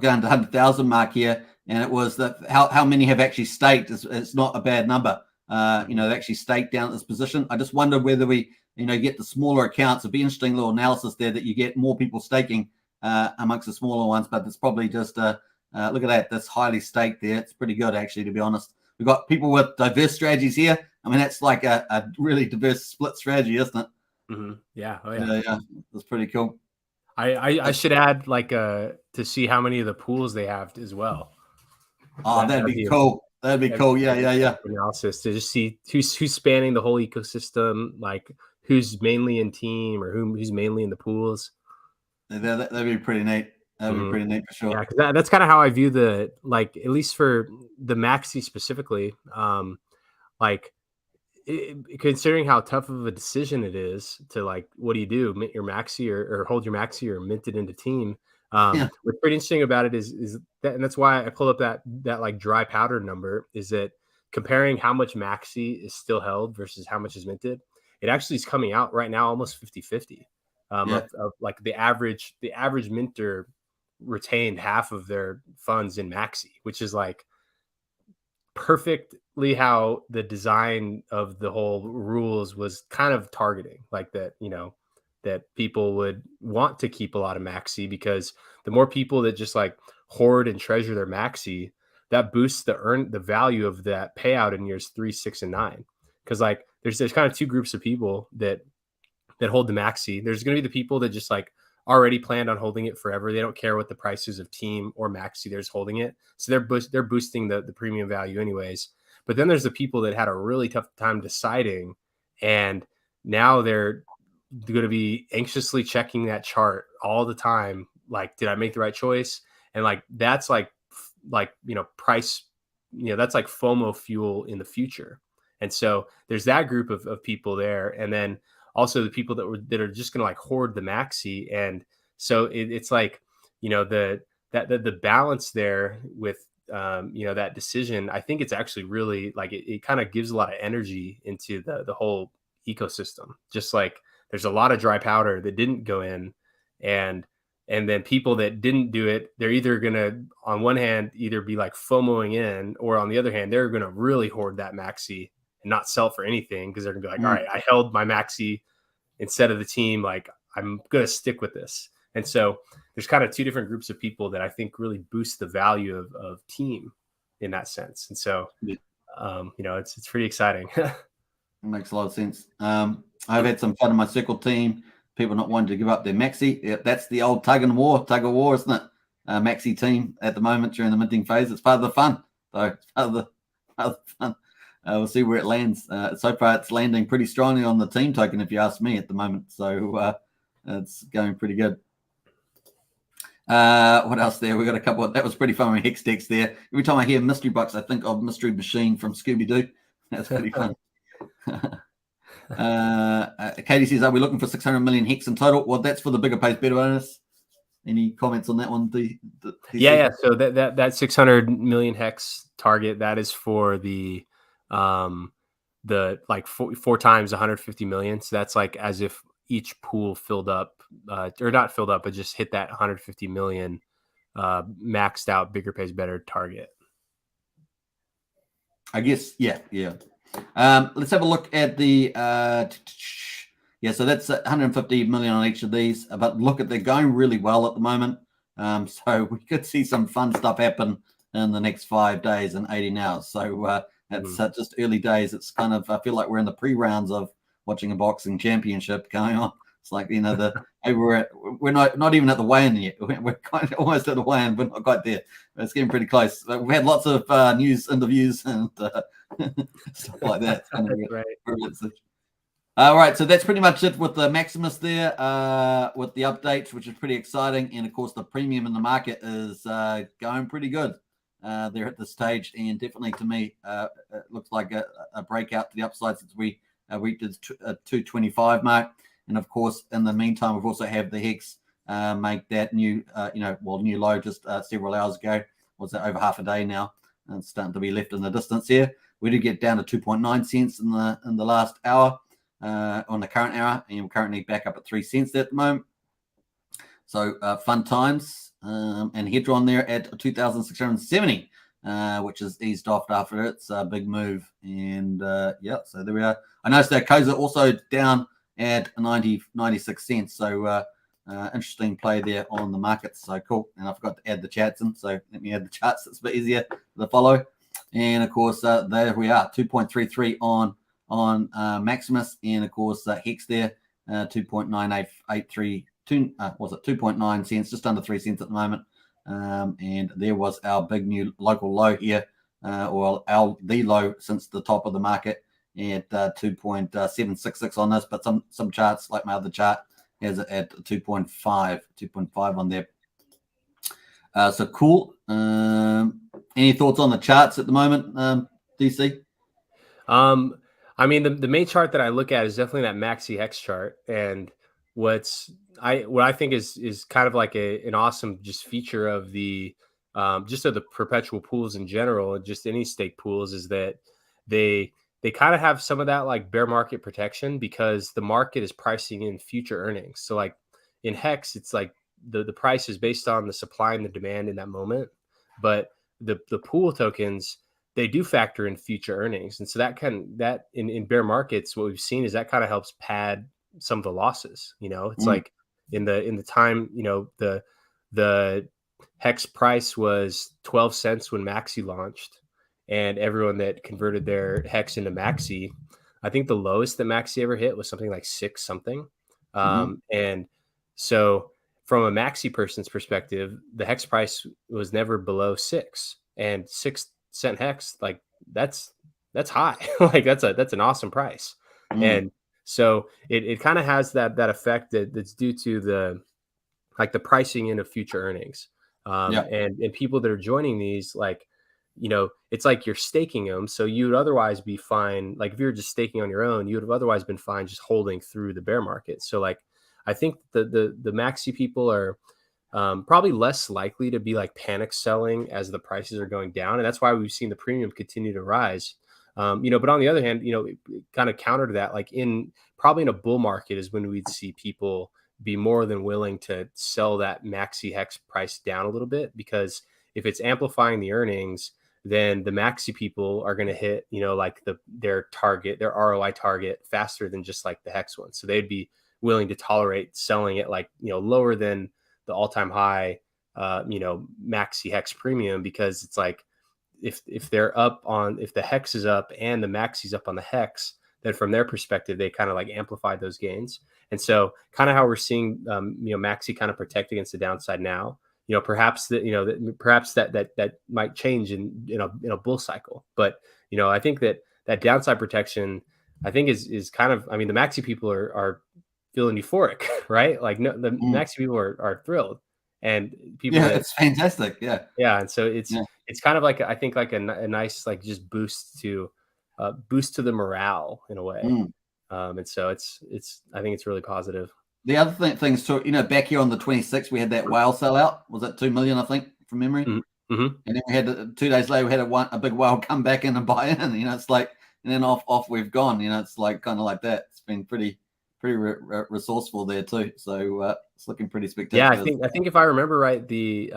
down to 100,000 mark here, and it was how many have actually staked. It's not a bad number. They actually staked down at this position. I just wonder whether we get the smaller accounts. It'd be interesting little analysis there that you get more people staking amongst the smaller ones, but it's probably just look at that. That's highly staked there. It's pretty good, actually, to be honest. We've got people with diverse strategies here. I mean, that's like a really diverse split strategy, isn't it? Mm-hmm. Yeah. Oh, yeah. Yeah. That's pretty cool. I should add to see how many of the pools they have as well. Oh, that'd be cool. That'd be cool. Yeah. Analysis to just see who's spanning the whole ecosystem, like who's mainly in team or who's mainly in the pools. That'd be pretty neat. That'd be pretty neat for sure. Yeah, because that's kind of how I view at least for the maxi specifically, considering how tough of a decision it is to what do you do, mint your maxi or hold your maxi or mint it into team. What's pretty interesting about it is that, and that's why I pulled up that dry powder number, is that comparing how much maxi is still held versus how much is minted, it actually is coming out right now almost 50-50. Of the average minter retained half of their funds in maxi, which is perfectly how the design of the whole rules was kind of targeting, that people would want to keep a lot of maxi, because the more people that just hoard and treasure their maxi, that boosts the value of that payout in years 3, 6, and 9. Because there's kind of two groups of people that hold the maxi. There's going to be the people that just already planned on holding it forever. They don't care what the price is of team or maxi. They're just holding it, so they're boosting the premium value anyways. But then there's the people that had a really tough time deciding, and now they're going to be anxiously checking that chart all the time like, did I make the right choice? And like, that's like, price, that's like FOMO fuel in the future. And so there's that group of people there. And then also the people that are just going to like hoard the maxi. And so it's like, the balance there with, that decision, I think it's actually really like, it kind of gives a lot of energy into the whole ecosystem. Just like there's a lot of dry powder that didn't go in, and then people that didn't do it, they're either going to, on one hand, either be like FOMOing in, or on the other hand, they're going to really hoard that maxi and not sell for anything, because they're going to be like, all right, I held my maxi instead of the team. Like, I'm going to stick with this. And so there's kind of two different groups of people that I think really boost the value of team in that sense. And so, it's pretty exciting. It makes a lot of sense. I've had some fun in my circle team. People not wanting to give up their maxi. Yeah, that's the old tug of war, isn't it? Maxi team at the moment during the minting phase. It's part of the fun. So it's part of the fun. We'll see where it lands. So far, it's landing pretty strongly on the team token, if you ask me, at the moment. So it's going pretty good. What else there? We got a couple that was pretty fun with Hex Dex there. Every time I hear Mystery Bucks, I think of Mystery Machine from Scooby-Doo. That's pretty fun. Katie says, are we looking for 600 million Hex in total? Well, that's for the bigger pays better bonus. Any comments on that one? Yeah. So that 600 million Hex target, that is for the like four times 150 million. So that's like as if each pool filled up, or not filled up, but just hit that 150 million maxed out bigger pays better target. I guess, yeah. Let's have a look at the so that's 150 million on each of these, but look at, they're going really well at the moment. So we could see some fun stuff happen in the next 5 days and 18 hours. So it's just early days. It's kind of, I feel like we're in the pre-rounds of watching a boxing championship going on. It's like, we're not even at the weigh-in yet. We're kind of almost at the weigh-in, but not quite there. It's getting pretty close. We've had lots of news interviews and stuff like that. It's kind of right. All right, so that's pretty much it with the Maximus there, with the updates, which is pretty exciting. And of course, the premium in the market is going pretty good there at this stage. And definitely, to me, it looks like a breakout to the upside since we reached the 225 mark. And of course, in the meantime, we've also had the Hex make that new low just several hours ago. Was it over half a day now? And it's starting to be left in the distance here. We did get down to 2.9 cents in the last hour on the current hour, and we're currently back up at 3 cents at the moment. So fun times. And Hedron there at 2,670, which is eased off after its big move. And so there we are. I noticed that Koza also down at 96 cents. So interesting play there on the markets. So cool. And I forgot to add the chats in. So let me add the charts. It's a bit easier to follow. And of course, there we are, 2.33 on Maximus. And of course, Hex there, 2.9883. 2.9 cents, just under 3 cents at the moment. And there was our big new local low here, the low since the top of the market at 2.766 on this, but some charts, like my other chart, has it at 2.5 on there. So cool. Any thoughts on the charts at the moment, DC? I mean, the main chart that I look at is definitely that Maxi Hex chart, and what I think is kind of like an awesome just feature of the just of the perpetual pools in general, and just any stake pools, is that they kind of have some of that like bear market protection, because the market is pricing in future earnings. So like in Hex, it's like the price is based on the supply and the demand in that moment, but the pool tokens, they do factor in future earnings. And so that in bear markets, what we've seen is that kind of helps pad some of the losses. It's like in the time, the Hex price was 12 cents when Maxi launched, and everyone that converted their Hex into Maxi, I think the lowest that Maxi ever hit was something like 6 something. And so from a Maxi person's perspective, the Hex price was never below 6, and 6 cent Hex, like that's high. Like that's an awesome price. And so it kind of has that effect that's due to like the pricing in of future earnings. And people that are joining these, like, you know, it's like you're staking them. So you would otherwise be fine. Like if you're just staking on your own, you would have otherwise been fine just holding through the bear market. So like, I think the maxi people are probably less likely to be like panic selling as the prices are going down. And that's why we've seen the premium continue to rise. You know, but on the other hand, you know, kind of counter to that, like probably in a bull market is when we'd see people be more than willing to sell that maxi hex price down a little bit, because if it's amplifying the earnings, then the maxi people are going to hit, you know, like their target, their ROI target faster than just like the hex one. So they'd be willing to tolerate selling it like, you know, lower than the all-time high, you know, maxi hex premium, because it's like, if they're up on, if the hex is up and the maxi's up on the hex, then from their perspective, they kind of like amplify those gains. And so kind of how we're seeing, you know, maxi kind of protect against the downside now, you know, perhaps that, you know, perhaps that might change in a bull cycle. But, you know, I think that downside protection, I think is kind of, I mean, the maxi people are feeling euphoric, right? Like no, the maxi people are thrilled, and people, it's fantastic. Yeah. And so it's kind of like, I think like a nice, like just boost to the morale in a way. And so I think it's really positive. The other things too, you know, back here on the 26th, we had that whale sellout. Was that 2 million, I think, from memory? Mm-hmm. And then we had 2 days later, we had a big whale come back in and buy in. You know, it's like, and then off we've gone. You know, it's like kind of like that. It's been pretty resourceful there too. So it's looking pretty spectacular. Yeah, I think if I remember right, the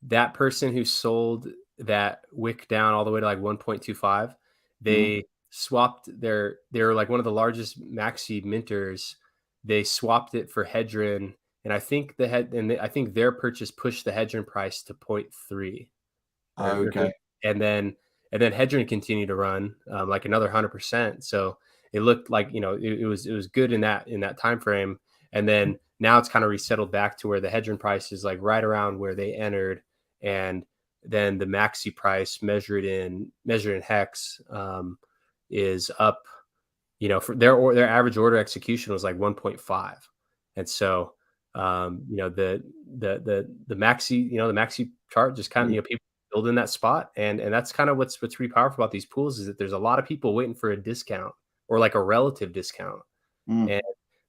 that person who sold that wick down all the way to like 1.25, they swapped they're like one of the largest maxi minters. They swapped it for Hedron, and I think I think their purchase pushed the Hedron price to 0.3. Okay. And then Hedron continued to run like another 100%. So it looked like, you know, it was good in that time frame. And then now it's kind of resettled back to where the Hedron price is like right around where they entered, and then the maxi price measured in hex is up. You know, for their average order execution was like 1.5, and so you know, the maxi, you know, the maxi chart just kind of, you know, people build in that spot, and that's kind of what's pretty powerful about these pools, is that there's a lot of people waiting for a discount or like a relative discount, and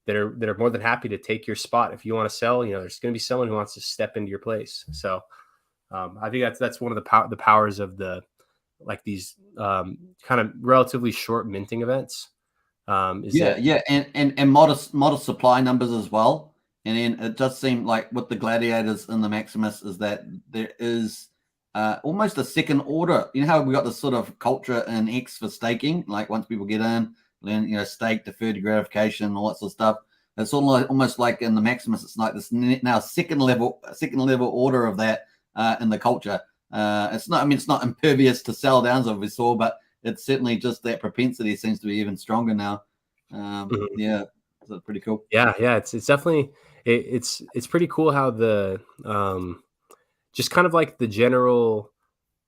that are more than happy to take your spot. If you want to sell, you know, there's going to be someone who wants to step into your place. So I think that's one of the powers of the, like these kind of relatively short minting events. And modest supply numbers as well. And then it does seem like with the gladiators in the Maximus is that there is almost a second order. You know how we got this sort of culture in X for staking, like once people get in, then, you know, stake, deferred gratification, all that sort of stuff. It's almost like in the Maximus, it's like this now second level order of that in the culture. It's not, I mean, it's not impervious to sell downs, as we saw, but it's certainly just that propensity seems to be even stronger now. Yeah, so pretty cool. Yeah, it's definitely it's pretty cool how the just kind of like the general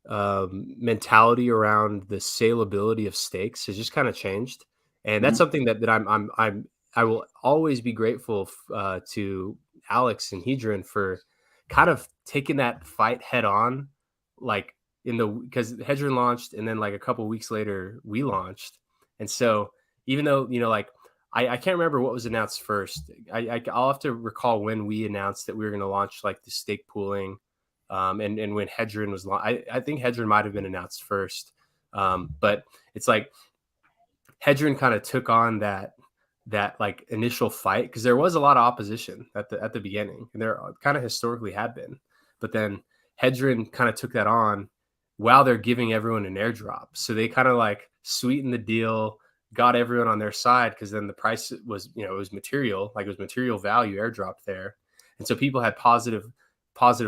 mentality around the saleability of stakes has just kind of changed, and that's something that I will always be grateful to Alex and Hedron for kind of taking that fight head on, like because Hedron launched, and then like a couple weeks later we launched, and so even though, you know, like I can't remember what was announced first. I'll have to recall when we announced that we were going to launch like the stake pooling. And when Hedron was, I think Hedron might have been announced first, but it's like Hedron kind of took on that like initial fight, because there was a lot of opposition at the beginning, and there kind of historically had been, but then Hedron kind of took that on while they're giving everyone an airdrop, so they kind of like sweetened the deal, got everyone on their side, because then the price was, you know, it was material value airdrop there, and so people had positive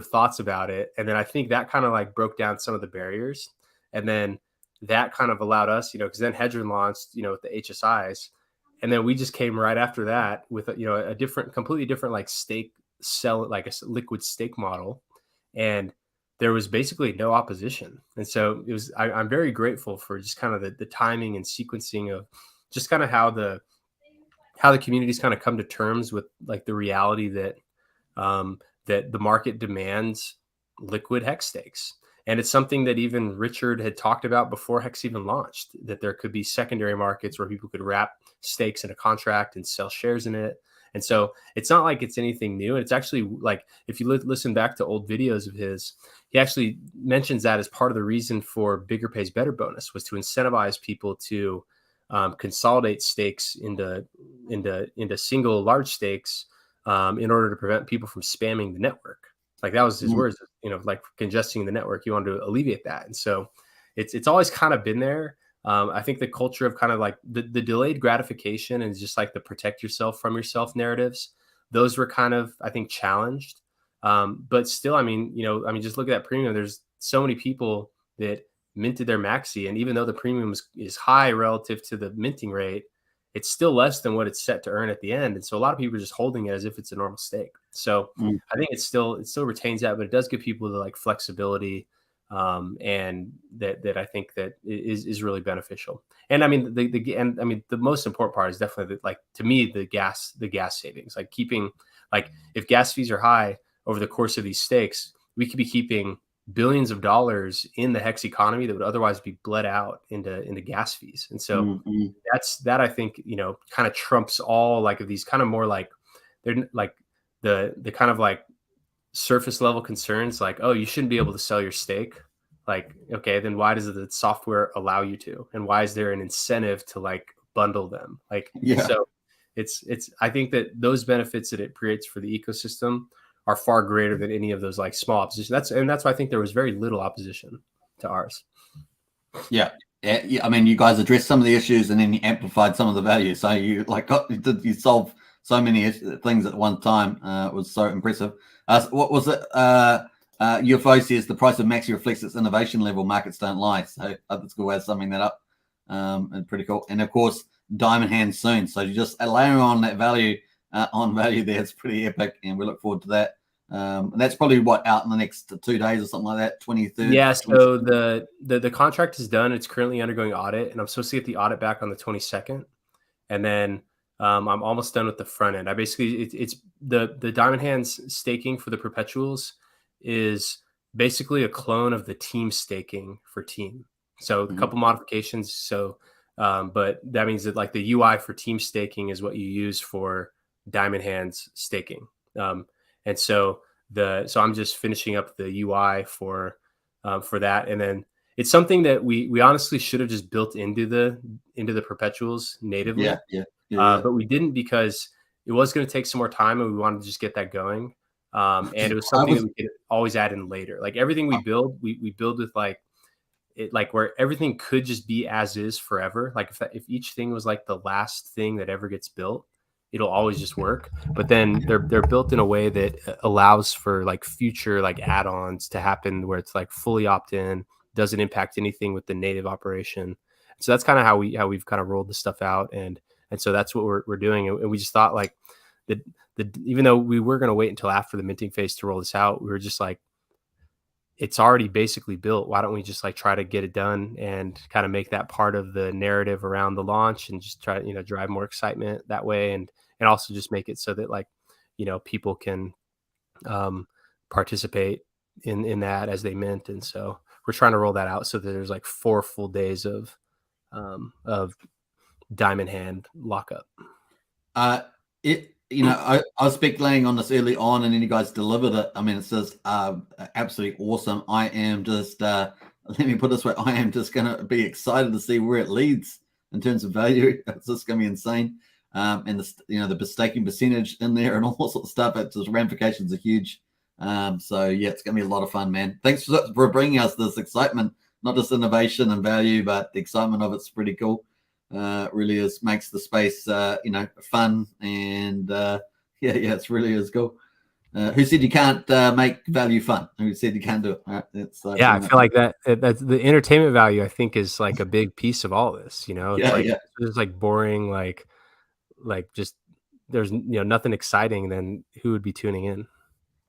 thoughts about it. And then I think that kind of like broke down some of the barriers. And then that kind of allowed us, you know, because then Hedron launched, you know, with the HSIs. And then we just came right after that with, you know, a completely different like stake sell, like a liquid stake model. And there was basically no opposition. And so it was, I'm very grateful for just kind of the timing and sequencing of just kind of how the communities kind of come to terms with like the reality that that the market demands liquid Hex stakes. And it's something that even Richard had talked about before Hex even launched, that there could be secondary markets where people could wrap stakes in a contract and sell shares in it. And so it's not like it's anything new. It's actually like, if you listen back to old videos of his, he actually mentions that as part of the reason for Bigger Pays Better bonus was to incentivize people to consolidate stakes into single large stakes in order to prevent people from spamming the network. Like that was his words, like congesting the network. You wanted to alleviate that. And so it's always kind of been there. I think the culture of kind of like the delayed gratification and just like the protect yourself from yourself narratives, those were kind of, I think, challenged. But still, just look at that premium. There's so many people that minted their maxi, and even though the premium is high relative to the minting rate, it's still less than what it's set to earn at the end. And so a lot of people are just holding it as if it's a normal stake. So I think it still retains that, but it does give people the like flexibility, and that I think that is really beneficial. And I mean, the most important part is definitely like, to me, the gas savings, like keeping, like if gas fees are high over the course of these stakes, we could be keeping billions of dollars in the Hex economy that would otherwise be bled out into gas fees. And so that I think, kind of trumps all like of these kind of more like, they're like the kind of like surface level concerns, like, oh, you shouldn't be able to sell your stake. Like, okay, then why does the software allow you to? And why is there an incentive to like bundle them? Like, so it's, I think that those benefits that it creates for the ecosystem are far greater than any of those like small opposition. That's why I think there was very little opposition to ours. Yeah. I mean, you guys addressed some of the issues and then you amplified some of the value. So you you solved so many things at one time. It was so impressive. What was it? UFO says the price of Maxi reflects its innovation level. Markets don't lie. So that's a good way of summing that up. And pretty cool. And of course, Diamond Hands soon. So you just layering on that value on value there. It's pretty epic, and we look forward to that. And that's probably out in the next 2 days or something like that. 23rd. Yeah. So the contract is done. It's currently undergoing audit, and I'm supposed to get the audit back on the 22nd, and then I'm almost done with the front end. I basically it's the Diamond Hands staking for the perpetuals is basically a clone of the team staking for team. So a couple modifications. So, but that means that like the UI for team staking is what you use for Diamond Hands staking. And so I'm just finishing up the UI for that. And then it's something that we honestly should have just built into the perpetuals natively. But we didn't, because it was going to take some more time and we wanted to just get that going. And it was something that we could always add in later. Like everything we build, we build with like where everything could just be as is forever. Like if each thing was like the last thing that ever gets built, it'll always just work. But then they're built in a way that allows for like future like add-ons to happen where it's like fully opt-in, doesn't impact anything with the native operation. So that's kind of how we've kind of rolled the stuff out, and so that's what we're doing. And we just thought like even though we were going to wait until after the minting phase to roll this out, we were just like, it's already basically built. Why don't we just like try to get it done and kind of make that part of the narrative around the launch and just try to, drive more excitement that way. And also just make it so that like, people can participate in that as they mint. And so we're trying to roll that out so that there's like 4 full days of Diamond Hand lockup. I was speculating on this early on, and then you guys delivered it. I mean, it's just absolutely awesome. I am just let me put it this way: I am just going to be excited to see where it leads in terms of value. It's just going to be insane, and the staking percentage in there and all sorts of stuff. It's just ramifications are huge. So yeah, it's going to be a lot of fun, man. Thanks for bringing us this excitement, not just innovation and value, but the excitement of it's pretty cool. Really makes the space fun, and it's really is cool. Who said you can't make value fun? Who said you can't do it? All right, I feel like that's the entertainment value, I think, is like a big piece of all this. It's like boring, like just there's nothing exciting, then who would be tuning in?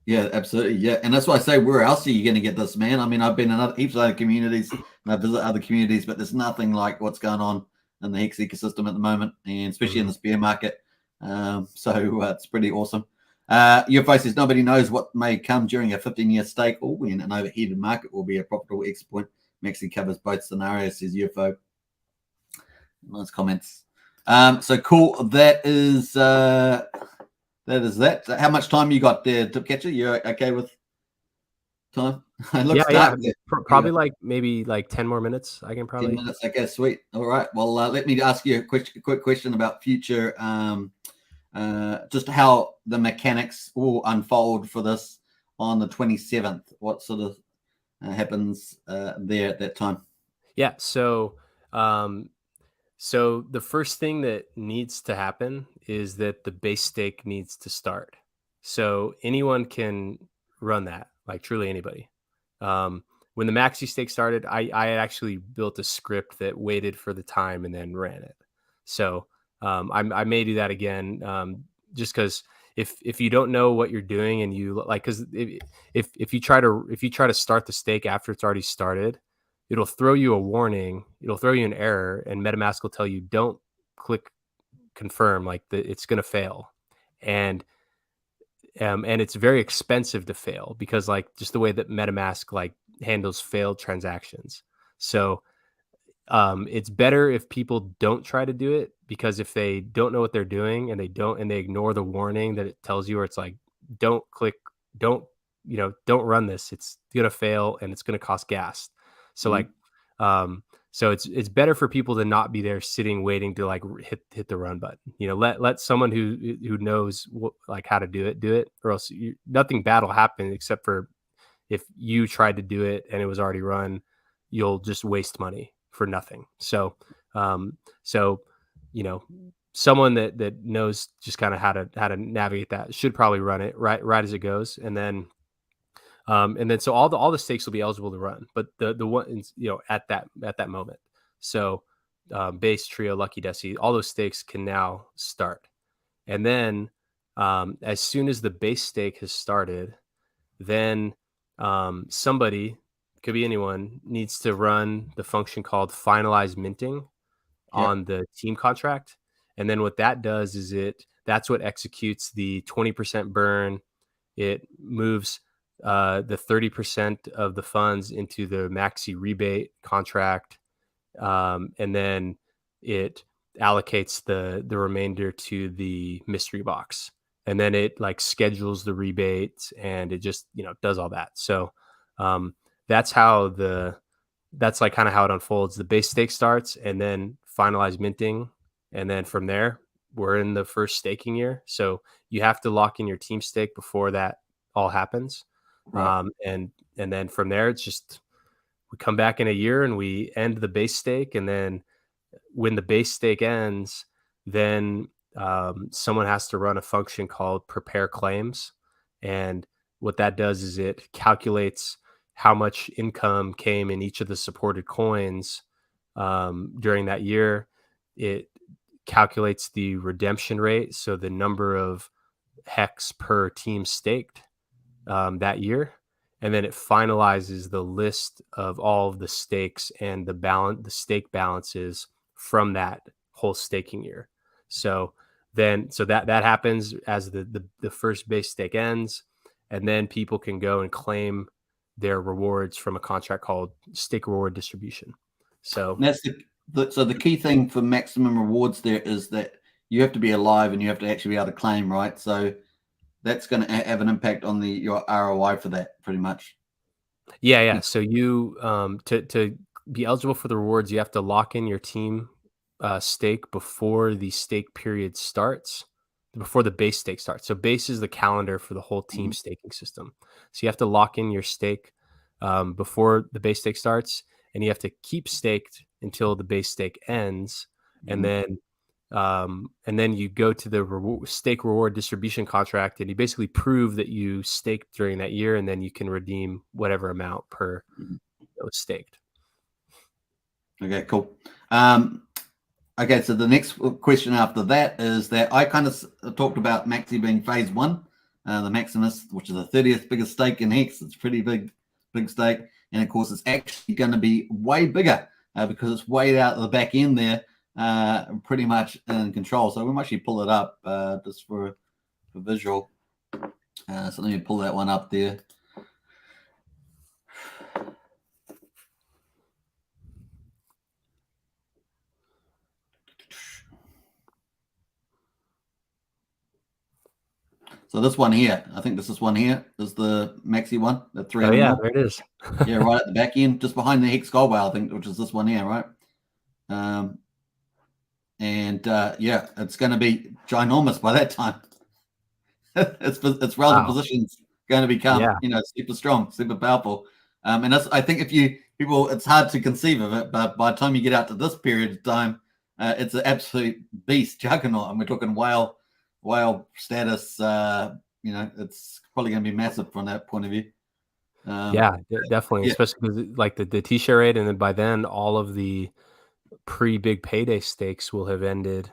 Yeah, absolutely. Yeah, and that's why I say, where else are you going to get this, man? I mean, I've been in heaps of other communities, and I visit other communities, but there's nothing like what's going on in the Hex ecosystem at the moment, and especially in the bear market. So it's pretty awesome. UFO says nobody knows what may come during a 15-year stake or when an overheated market will be a profitable exit point. Maxi covers both scenarios, says UFO. Nice comments. So cool. That is that. How much time you got there, Tipcatcher? You're okay with time? Yeah. Probably like maybe like 10 more minutes. I can probably 10 minutes. Okay, sweet. All right. Well, let me ask you a quick question about future. Just how the mechanics will unfold for this on the 27th. What sort of happens there at that time? Yeah. So the first thing that needs to happen is that the base stake needs to start. So anyone can run that, like truly anybody. When the maxi stake started, I had actually built a script that waited for the time and then ran it. So I may do that again, just because if you don't know what you're doing and you like, because if you try to start the stake after it's already started, it'll throw you a warning, it'll throw you an error, and MetaMask will tell you don't click confirm, like it's going to fail, and it's very expensive to fail because like just the way that MetaMask like handles failed transactions. So it's better if people don't try to do it, because if they don't know what they're doing and they ignore the warning that it tells you, or it's like don't run this, it's gonna fail and it's gonna cost gas. So like so it's better for people to not be there sitting waiting to like hit the run button. Let someone who knows like how to do it, or else nothing bad will happen, except for if you tried to do it and it was already run, you'll just waste money for nothing. So someone that knows just kind of how to navigate that should probably run it right as it goes, and then so all the stakes will be eligible to run, but the ones at that moment. So base, trio, lucky, desi, all those stakes can now start, and then as soon as the base stake has started, then somebody, could be anyone, needs to run the function called finalize minting on the team contract. And then what that does is that's what executes the 20% burn. It moves the 30% of the funds into the maxi rebate contract. And then it allocates the remainder to the mystery box. And then it like schedules the rebates and it just, does all that. So that's like kind of how it unfolds. The base stake starts and then finalize minting. And then from there, we're in the first staking year. So you have to lock in your team stake before that all happens. Right. And then from there, it's just, we come back in a year and we end the base stake. And then when the base stake ends, then someone has to run a function called prepare claims. And what that does is it calculates how much income came in each of the supported coins during that year. It calculates the redemption rate, so the number of hex per team staked that year. And then it finalizes the list of all of the stakes and the stake balances from that whole staking year. So that happens as the first base stake ends, and then people can go and claim their rewards from a contract called stake reward distribution. So and that's the key thing for maximum rewards there is that you have to be alive and you have to actually be able to claim, right? So that's going to have an impact on your ROI for that, pretty much. Yeah. So you to be eligible for the rewards, you have to lock in your team stake before the stake period starts, before the base stake starts. So base is the calendar for the whole team staking system. So you have to lock in your stake before the base stake starts, and you have to keep staked until the base stake ends, and then you go to the stake reward distribution contract, and you basically prove that you staked during that year, and then you can redeem whatever amount per was staked. Okay, cool. Okay, so the next question after that is that I kind of talked about Maxi being phase one, the Maximus, which is the 30th biggest stake in Hex. It's a pretty big stake. And of course, it's actually going to be way bigger because it's way out the back end there, pretty much in control. So we might actually pull it up just for visual. So let me pull that one up there. So this one here, I think this one here is the maxi one, the 300. Oh yeah, there it is. Yeah, right at the back end, just behind the Hex Gold Whale, I think, which is this one here, right? Yeah, it's going to be ginormous by that time. its relative position's going to become, super strong, super powerful. And that's, I think, it's hard to conceive of it, but by the time you get out to this period of time, it's an absolute beast juggernaut, and we're talking whale status. It's probably going to be massive from that point of view. Definitely, especially because like the T-share rate, and then by then all of the pre-big payday stakes will have ended,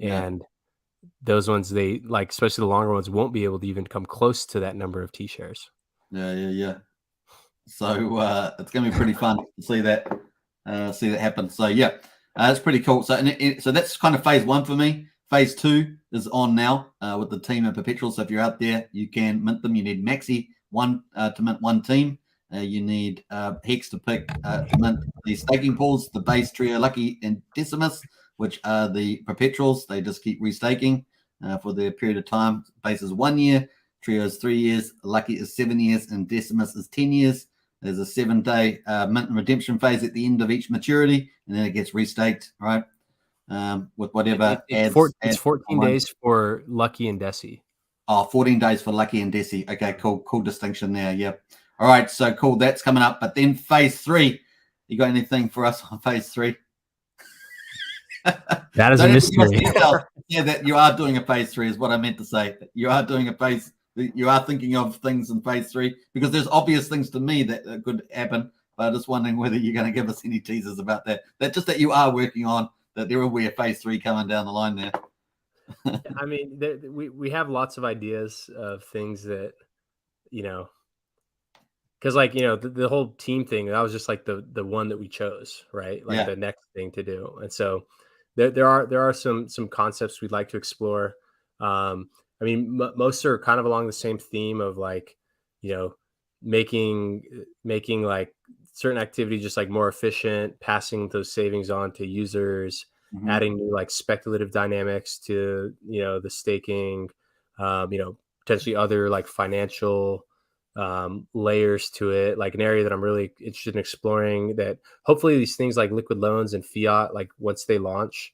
and those ones, they like, especially the longer ones, won't be able to even come close to that number of T-shares. Yeah. So it's going to be pretty fun to see that happen. So that's pretty cool. So so that's kind of phase one for me. Phase two is on now with the team of Perpetuals. So if you're out there, you can mint them. You need Maxi one to mint one team. You need Hex to pick to mint the staking pools, the base, Trio, Lucky, and Decimus, which are the Perpetuals. They just keep restaking for their period of time. Base is 1 year, Trio is 3 years, Lucky is 7 years, and Decimus is 10 years. There's a 7-day mint and redemption phase at the end of each maturity, and then it gets restaked, right? With whatever it's 14 days for Lucky and Deci. 14 days for Lucky and Deci. Okay, cool distinction there. Yep. All right, so cool. That's coming up. But then phase three, you got anything for us on phase three? That is a mystery. Yeah, that you are doing a phase three is what I meant to say. You are doing a phase. You are thinking of things in phase three, because there's obvious things to me that could happen. But I'm just wondering whether you're going to give us any teasers about that. That you are working on, that there will be a phase three coming down the line there. I mean, we have lots of ideas of things that, because the whole team thing, that was just like the one that we chose, right? Like the next thing to do. And so there are some concepts we'd like to explore. I mean, most are kind of along the same theme of like, making like certain activity just like more efficient, passing those savings on to users, adding new like speculative dynamics to, the staking, potentially other like financial layers to it, like an area that I'm really interested in exploring, that hopefully these things like liquid loans and fiat, like once they launch,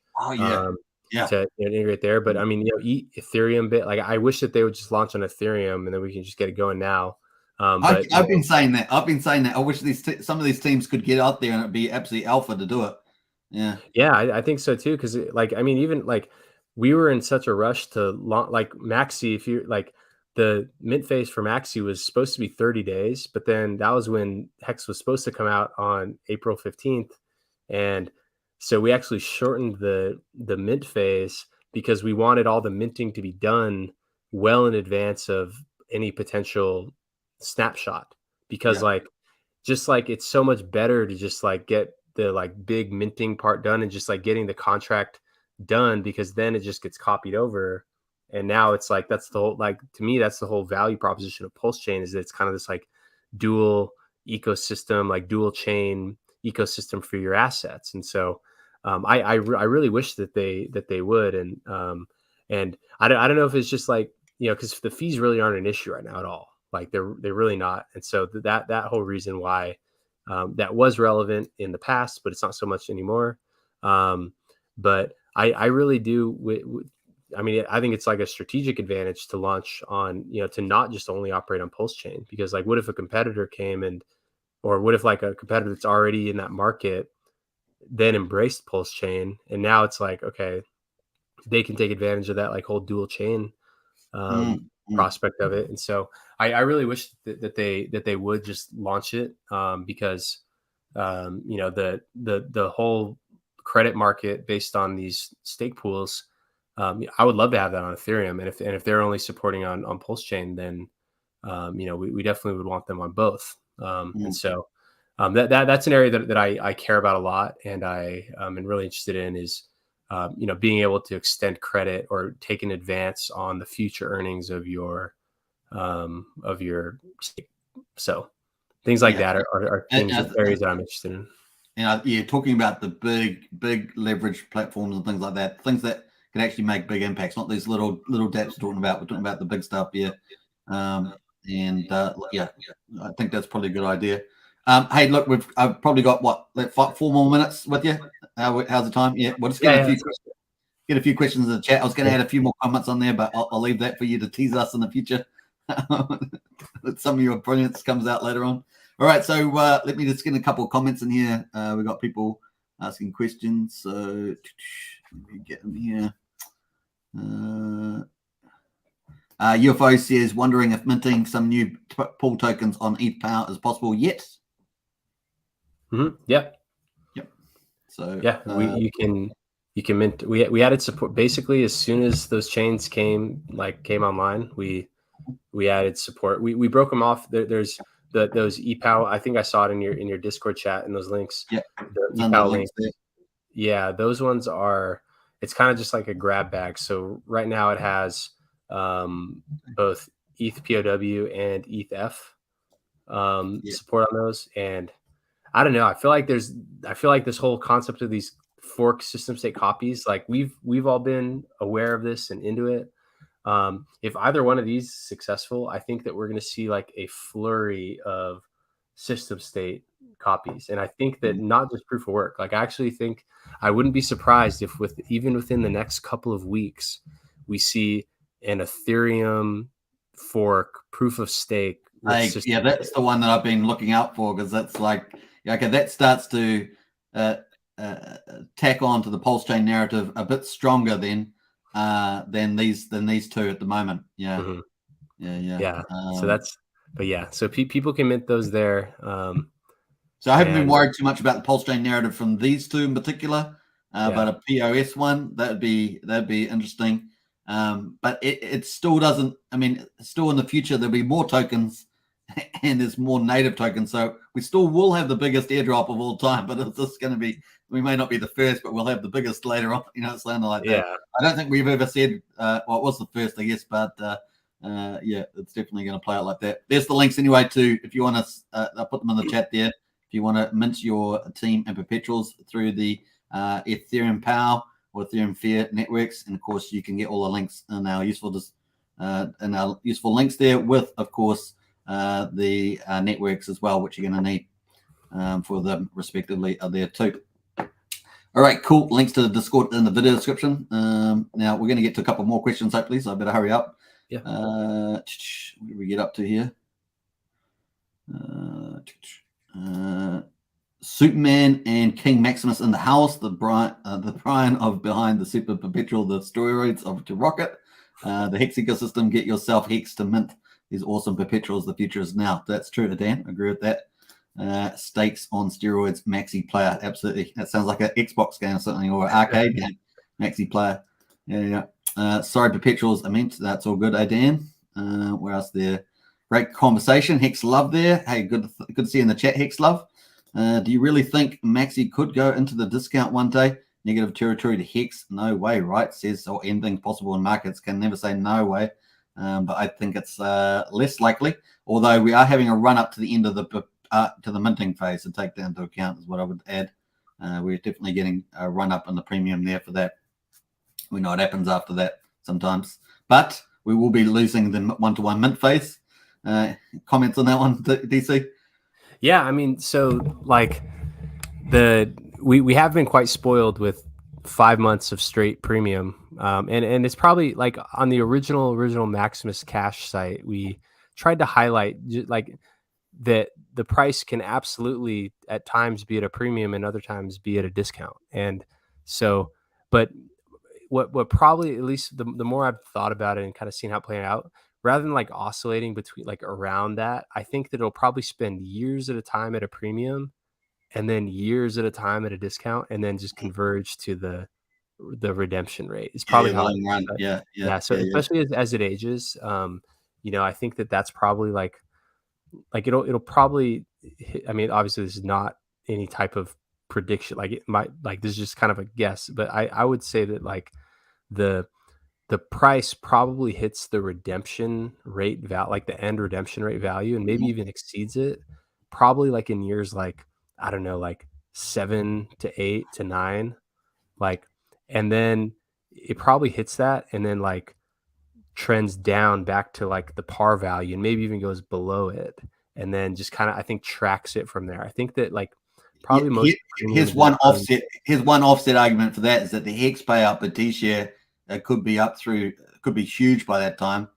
to integrate there. But I mean, Ethereum bit, like I wish that they would just launch on Ethereum and then we can just get it going now. But I've been saying that. I wish some of these teams could get out there and it'd be absolutely alpha to do it. I think so too. Because like, I mean, even like we were in such a rush to launch like Maxi. If you like, the mint phase for Maxi was supposed to be 30 days, but then that was when Hex was supposed to come out on April 15th. And so we actually shortened the mint phase because we wanted all the minting to be done well in advance of any potential snapshot, because like, just like, it's so much better to just like get the like big minting part done and just like getting the contract done, because then it just gets copied over. And now it's like, that's the whole, like, to me, that's the whole value proposition of Pulsechain, is that it's kind of this like dual ecosystem, like dual chain ecosystem for your assets. And so I really wish that they would. And I don't know if it's just like, because the fees really aren't an issue right now at all. Like they're really not. And so that whole reason why that was relevant in the past, but it's not so much anymore. But I really do. I mean, I think it's like a strategic advantage to launch on, to not just only operate on Pulsechain, because like, what if a competitor came or what if like a competitor that's already in that market then embraced Pulsechain, and now it's like, okay, they can take advantage of that like whole dual chain prospect of it. And so I really wish that they would just launch it, because the whole credit market based on these stake pools, I would love to have that on Ethereum, and if they're only supporting on Pulsechain, then we definitely would want them on both. And so that's an area that I care about a lot, and I am really interested in, is being able to extend credit or take an advance on the future earnings of your of your stake. So things like that are things, areas that I'm interested in. And talking about the big leverage platforms and things like that, things that can actually make big impacts, not these little dapps we're talking about. We're talking about the big stuff here. I think that's probably a good idea. Hey, look, I've probably got like 4 more minutes with you. How's the time? Yeah, we'll just get a few questions in the chat. I was going to add a few more comments on there, but I'll leave that for you to tease us in the future. Some of your brilliance comes out later on. All right, so let me just get a couple of comments in here. We've got people asking questions. So let me get them here. UFO says, wondering if minting some new pool tokens on ETH Power is possible yet. Yep. So yeah, you can mint. We added support basically as soon as those chains came online. We added support. We broke them off. There's those ePow. I think I saw it in your Discord chat and those links. Yeah, the ePow links. Yeah, those ones are. It's kind of just like a grab bag. So right now it has both ETH POW and ETH support on those. And I don't know. I feel like this whole concept of these fork system state copies, like we've all been aware of this and into it. If either one of these is successful, I think that we're going to see like a flurry of system state copies. And I think that not just proof of work, like I actually think I wouldn't be surprised if even within the next couple of weeks, we see an Ethereum fork proof of stake. That's the one that I've been looking out for, because that's like, okay, that starts to tack on to the Pulsechain narrative a bit stronger than these two at the moment. Yeah. So people can mint those there. So I haven't been worried too much about the Pulsechain narrative from these two in particular, but a POS one that'd be interesting. But it still doesn't. I mean, still in the future there'll be more tokens, and there's more native tokens. So we still will have the biggest airdrop of all time, but it's just going to be. We may not be the first, but we'll have the biggest later on. Something like that. I don't think we've ever said. Well, it was the first, I guess, but it's definitely going to play out like that. There's the links anyway. If you want to, I'll put them in the chat there. If you want to mint your team and perpetuals through the Ethereum Power or Ethereum Fair networks, and of course you can get all the links in our useful links there, with of course the networks as well, which you're going to need for them respectively are there too. All right, cool. Links to the Discord in the video description. Now we're going to get to a couple more questions hopefully, so I better hurry up. Yeah. What do we get up to here? Superman and King Maximus in the house. The Brian of behind the super perpetual, the steroids of to rocket. The Hex ecosystem. Get yourself Hex to mint these awesome perpetuals. The future is now. That's true, Dan. I agree with that. Stakes on steroids, Maxi Player. Absolutely. That sounds like an Xbox game or something, or an arcade game. Maxi Player. Yeah. Sorry, perpetuals. I meant that's all good. Dan. Where else there? Great conversation. Hex Love there. Hey, good to see you in the chat, Hex Love. Do you really think Maxi could go into the discount one day? Negative territory to Hex? No way, right? Says, or anything possible in markets. Can never say no way. But I think it's less likely. Although we are having a run up to the end of to the minting phase to take that into account is what I would add. We're definitely getting a run up in the premium there for that. We know what happens after that sometimes, but we will be losing the one-to-one mint phase. Comments on that one, DC? Yeah, I mean, so like we have been quite spoiled with 5 months of straight premium, and it's probably like on the original Maximus Cash site, we tried to highlight like that the price can absolutely at times be at a premium and other times be at a discount, and so, but what probably, at least the more I've thought about it and kind of seen how it playing out, rather than like oscillating between like around that, I think that it'll probably spend years at a time at a premium and then years at a time at a discount and then just converge to the redemption rate. It's probably how especially as it ages, I think that's probably like it'll probably hit. I mean, obviously this is not any type of prediction, like it might, like this is just kind of a guess, but I would say that like the the price probably hits the redemption rate like the end redemption rate value, and maybe even exceeds it, probably like in years like, I don't know, like 7 to 8 to 9, like, and then it probably hits that and then like trends down back to like the par value and maybe even goes below it, and then just kind of, I think, tracks it from there. I think that like probably most here's one offset argument for that, is that the Hex payout per T-share could be huge by that time.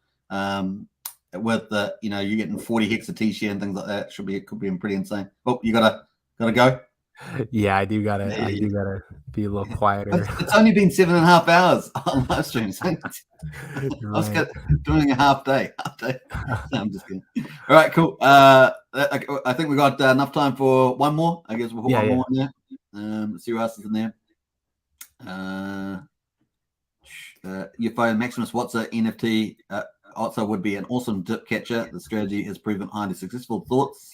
With the, you're getting 40 Hex a T-share and things like that. It could be pretty insane. Oh, you gotta go. Yeah, I do gotta be a little quieter. It's only been 7.5 hours on live stream. So I was doing a half day. No, I'm just kidding. All right, cool. I think we got enough time for one more. I guess we'll put one more in there. Let's see what else is in there. Your phone, Maximus Watson NFT also would be an awesome dip catcher. The strategy has proven highly successful. Thoughts?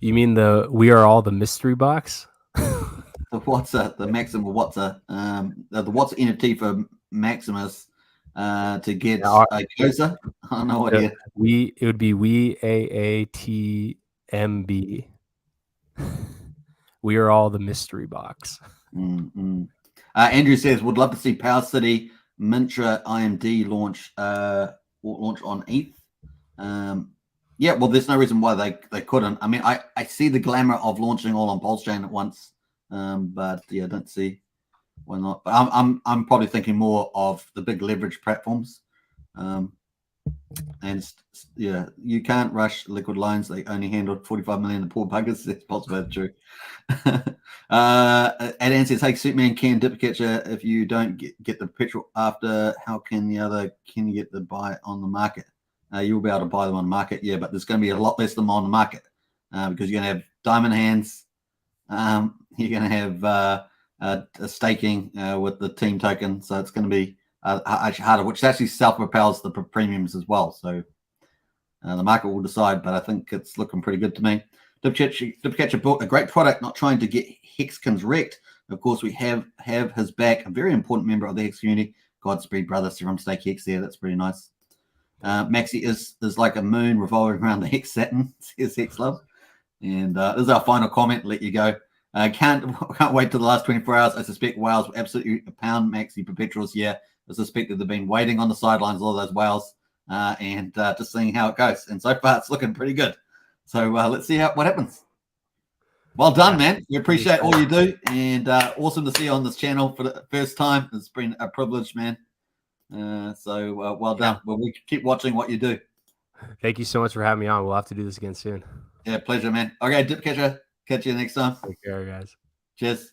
You mean we are all the mystery box? The Maximus Watson, the Watson NFT for Maximus to get a closer. I don't know idea. It would be AATMB. We are all the mystery box. Andrew says, would love to see Power City Mintra IMD launch on ETH. Yeah, well, there's no reason why they couldn't. I mean, I see the glamour of launching all on Pulsechain at once, but yeah, I don't see why not. But I'm probably thinking more of the big leverage platforms, and yeah, you can't rush liquid loans. They only handled 45 million. The poor buggers. That's possibly true. Adan says, "Hey, Suitman can dip catcher if you don't get the perpetual after. How can you get the buy on the market?" You'll be able to buy them on the market, yeah, but there's going to be a lot less of them on the market because you're going to have diamond hands. You're going to have a staking with the team token, so it's going to be harder, which actually self-propels the premiums as well. So the market will decide, but I think it's looking pretty good to me. Dipcatcher built a great product, not trying to get Hexkins wrecked. Of course, we have his back, a very important member of the Hex community. Godspeed, brother. Serum Stake Hex there. That's pretty nice. Maxi is like a moon revolving around the Hex Saturn, says Hex Love. And this is our final comment. Let you go. Can't wait till the last 24 hours. I suspect whales will absolutely pound Maxi perpetuals. Yeah, I suspect that they've been waiting on the sidelines, all those whales, and just seeing how it goes. And so far, it's looking pretty good. So let's see what happens. Well done, man. We appreciate all you do, and awesome to see you on this channel for the first time. It's been a privilege, man. So well done. Well, we keep watching what you do. Thank you so much for having me on. We'll have to do this again soon. Yeah, pleasure, man. Okay, Dip Catcher. Catch you next time. Take care, guys. Cheers.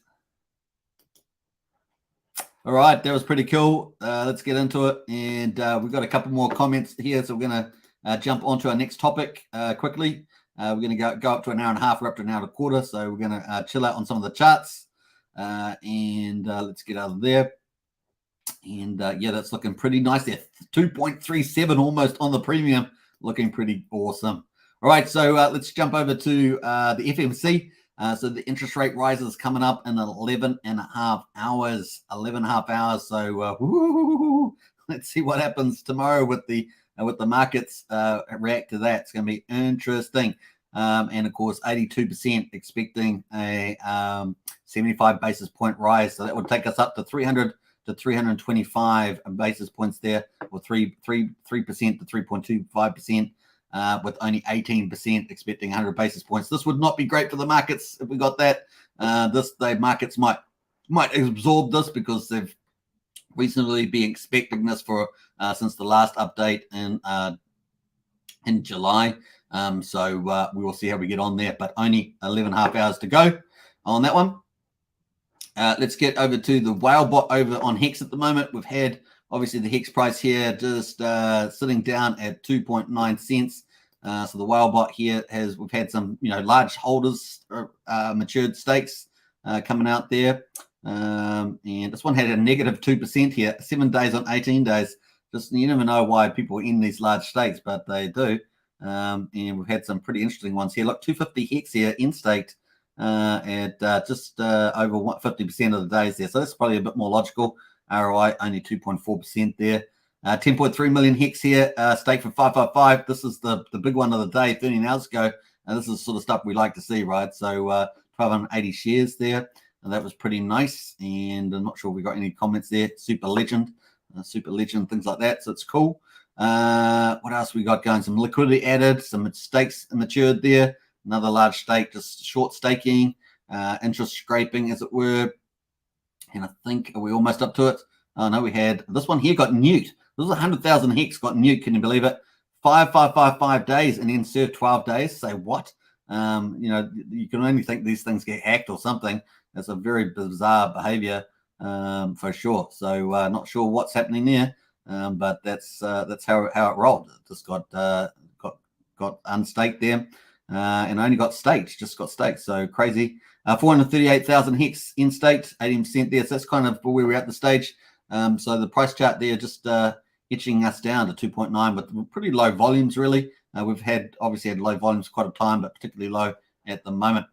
All right, that was pretty cool. Let's get into it. And we've got a couple more comments here, so we're going to jump on to our next topic quickly. We're going to go up to an hour and a half. We're up to an hour and a quarter, so we're going to chill out on some of the charts. And let's get out of there. And yeah, that's looking pretty nice there. 2.37 almost on the premium. Looking pretty awesome. All right, so let's jump over to the FMC. So the interest rate rises coming up in 11.5 hours. 11.5 hours. So let's see what happens tomorrow with the markets react to that. It's going to be interesting. And of course, 82% expecting a 75 basis point rise. So that would take us up to 300 to 325 basis points there, or 3% to 3.25%. With only 18% expecting 100 basis points. This would not be great for the markets if we got that. The markets might absorb this because they've recently been expecting this for since the last update in July. So we will see how we get on there, but only 11.5 hours to go on that one. Let's get over to the whale bot over on Hex at the moment. We've had obviously the Hex price here just sitting down at 2.9 cents. So the whale bot here we've had some large holders matured stakes coming out there, and this one had a negative 2% here, 7 days on 18 days. Just you never know why people are in these large stakes, but they do. And we've had some pretty interesting ones here. Look, 250 Hex here in staked at just over 50% of the days there. So that's probably a bit more logical. ROI only 2.4% there. 10.3 million Hex here, stake for 555. This is the big one of the day, 13 hours ago. And this is the sort of stuff we like to see, right? So 1280 shares there. And that was pretty nice. And I'm not sure if we got any comments there. Super legend, things like that. So it's cool. What else we got going? Some liquidity added, some stakes matured there. Another large stake, just short staking, interest scraping, as it were. And I think, are we almost up to it? Oh, no, we had this one here got nuked. This is 100,000 Hex got nuked. Can you believe it? 5 days and then serve 12 days. Say what? You can only think these things get hacked or something. That's a very bizarre behavior for sure. So not sure what's happening there, but that's how it rolled. It just got unstaked there, and only got staked. Just got staked. So crazy. 438,000 Hex in staked, 18% there. So that's kind of where we're at the stage. So the price chart there just itching us down to 2.9, but pretty low volumes really. We've obviously had low volumes for quite a time, but particularly low at the moment.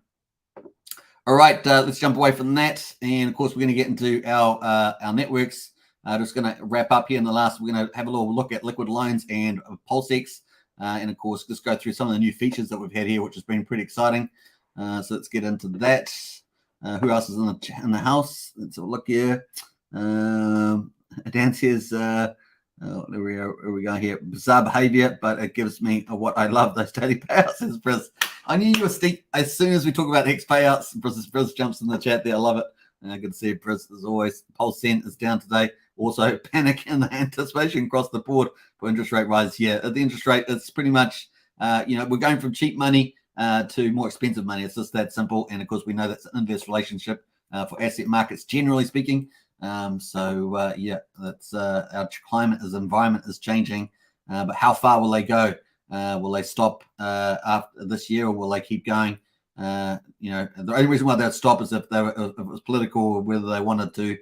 All right, let's jump away from that, and of course we're going to get into our networks. Just going to wrap up here in the last. We're going to have a little look at liquid loans and Pulsechain, and of course just go through some of the new features that we've had here, which has been pretty exciting. So let's get into that. Who else is in the house? Let's have a look here. Dan says, there we go here. Bizarre behavior, but it gives me what I love, those daily payouts, says Briz. I knew you were steep. As soon as we talk about Hex payouts, Briz jumps in the chat there. I love it. And I can see Briz, as always. Pulsechain is down today. Also, panic and anticipation across the board for interest rate rise here. At the interest rate, it's pretty much, we're going from cheap money to more expensive money. It's just that simple. And of course, we know that's an inverse relationship for asset markets, generally speaking. That's our climate, as environment is changing. But how far will they go? Will they stop after this year, or will they keep going? The only reason why they'd stop is if it was political, or whether they wanted to,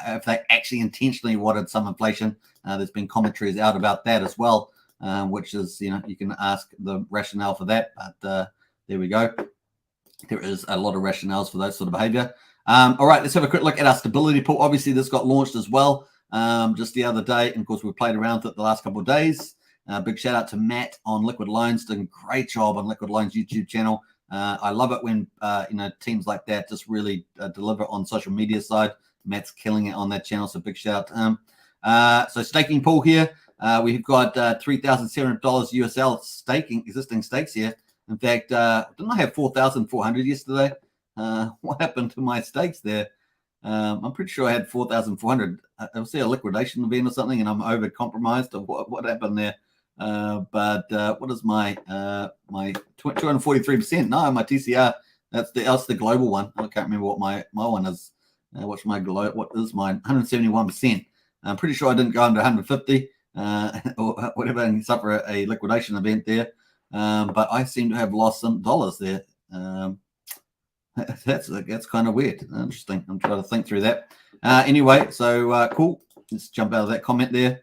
if they actually intentionally wanted some inflation. There's been commentaries out about that as well, which is, you can ask the rationale for that. But there we go. There is a lot of rationales for that sort of behavior. All right, let's have a quick look at our stability pool. Obviously, this got launched as well just the other day. And of course, we've played around with it the last couple of days. Big shout out to Matt on Liquid Loans, doing a great job on Liquid Loans YouTube channel. I love it when teams like that just really deliver on social media side. Matt's killing it on that channel, so big shout out to him. So staking pool here, we've got $3,700 USL staking, existing stakes here. In fact, didn't I have 4,400 yesterday? What happened to my stakes there? I'm pretty sure I had 4,400. I was there a liquidation event or something, and I'm over compromised, or what happened there? But what is my 243%? No, my TCR. That's the global one. I can't remember what my one is. What is mine? 171%. I'm pretty sure I didn't go under 150 or whatever and suffer a liquidation event there. But I seem to have lost some dollars there. That's kind of weird. Interesting. I'm trying to think through that. Anyway, so cool. Let's jump out of that comment there.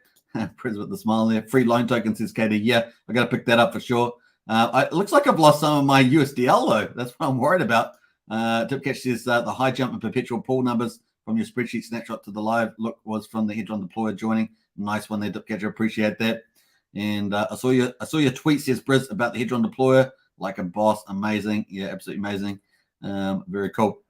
Pres with the smile there. Free loan token, says Katie. Yeah, I got to pick that up for sure. It looks like I've lost some of my USDL though. That's what I'm worried about. Dipcatch says the high jump in perpetual pool numbers from your spreadsheet snapshot to the live look was from the Hedron deployer joining. Nice one there, Dipcatch. I appreciate that. And I saw your tweet, says Briz, about the Hedron deployer. Like a boss, amazing. Yeah, absolutely amazing. Very cool.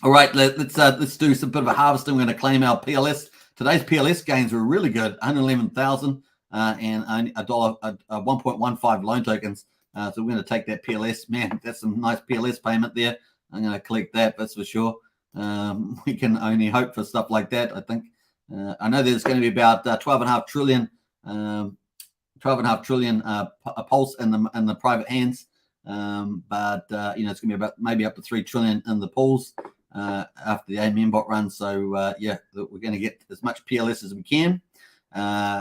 All right, let's do some bit of a harvesting. We're going to claim our PLS. Today's PLS gains were really good, 111,000 and a 1.15 loan tokens. So we're going to take that PLS. Man, that's some nice PLS payment there. I'm going to collect that, that's for sure. We can only hope for stuff like that, I think. I know there's going to be about 12.5 trillion a pulse in the private hands. But it's going to be about maybe up to 3 trillion in the pools after the AMM bot run. So we're going to get as much PLS as we can.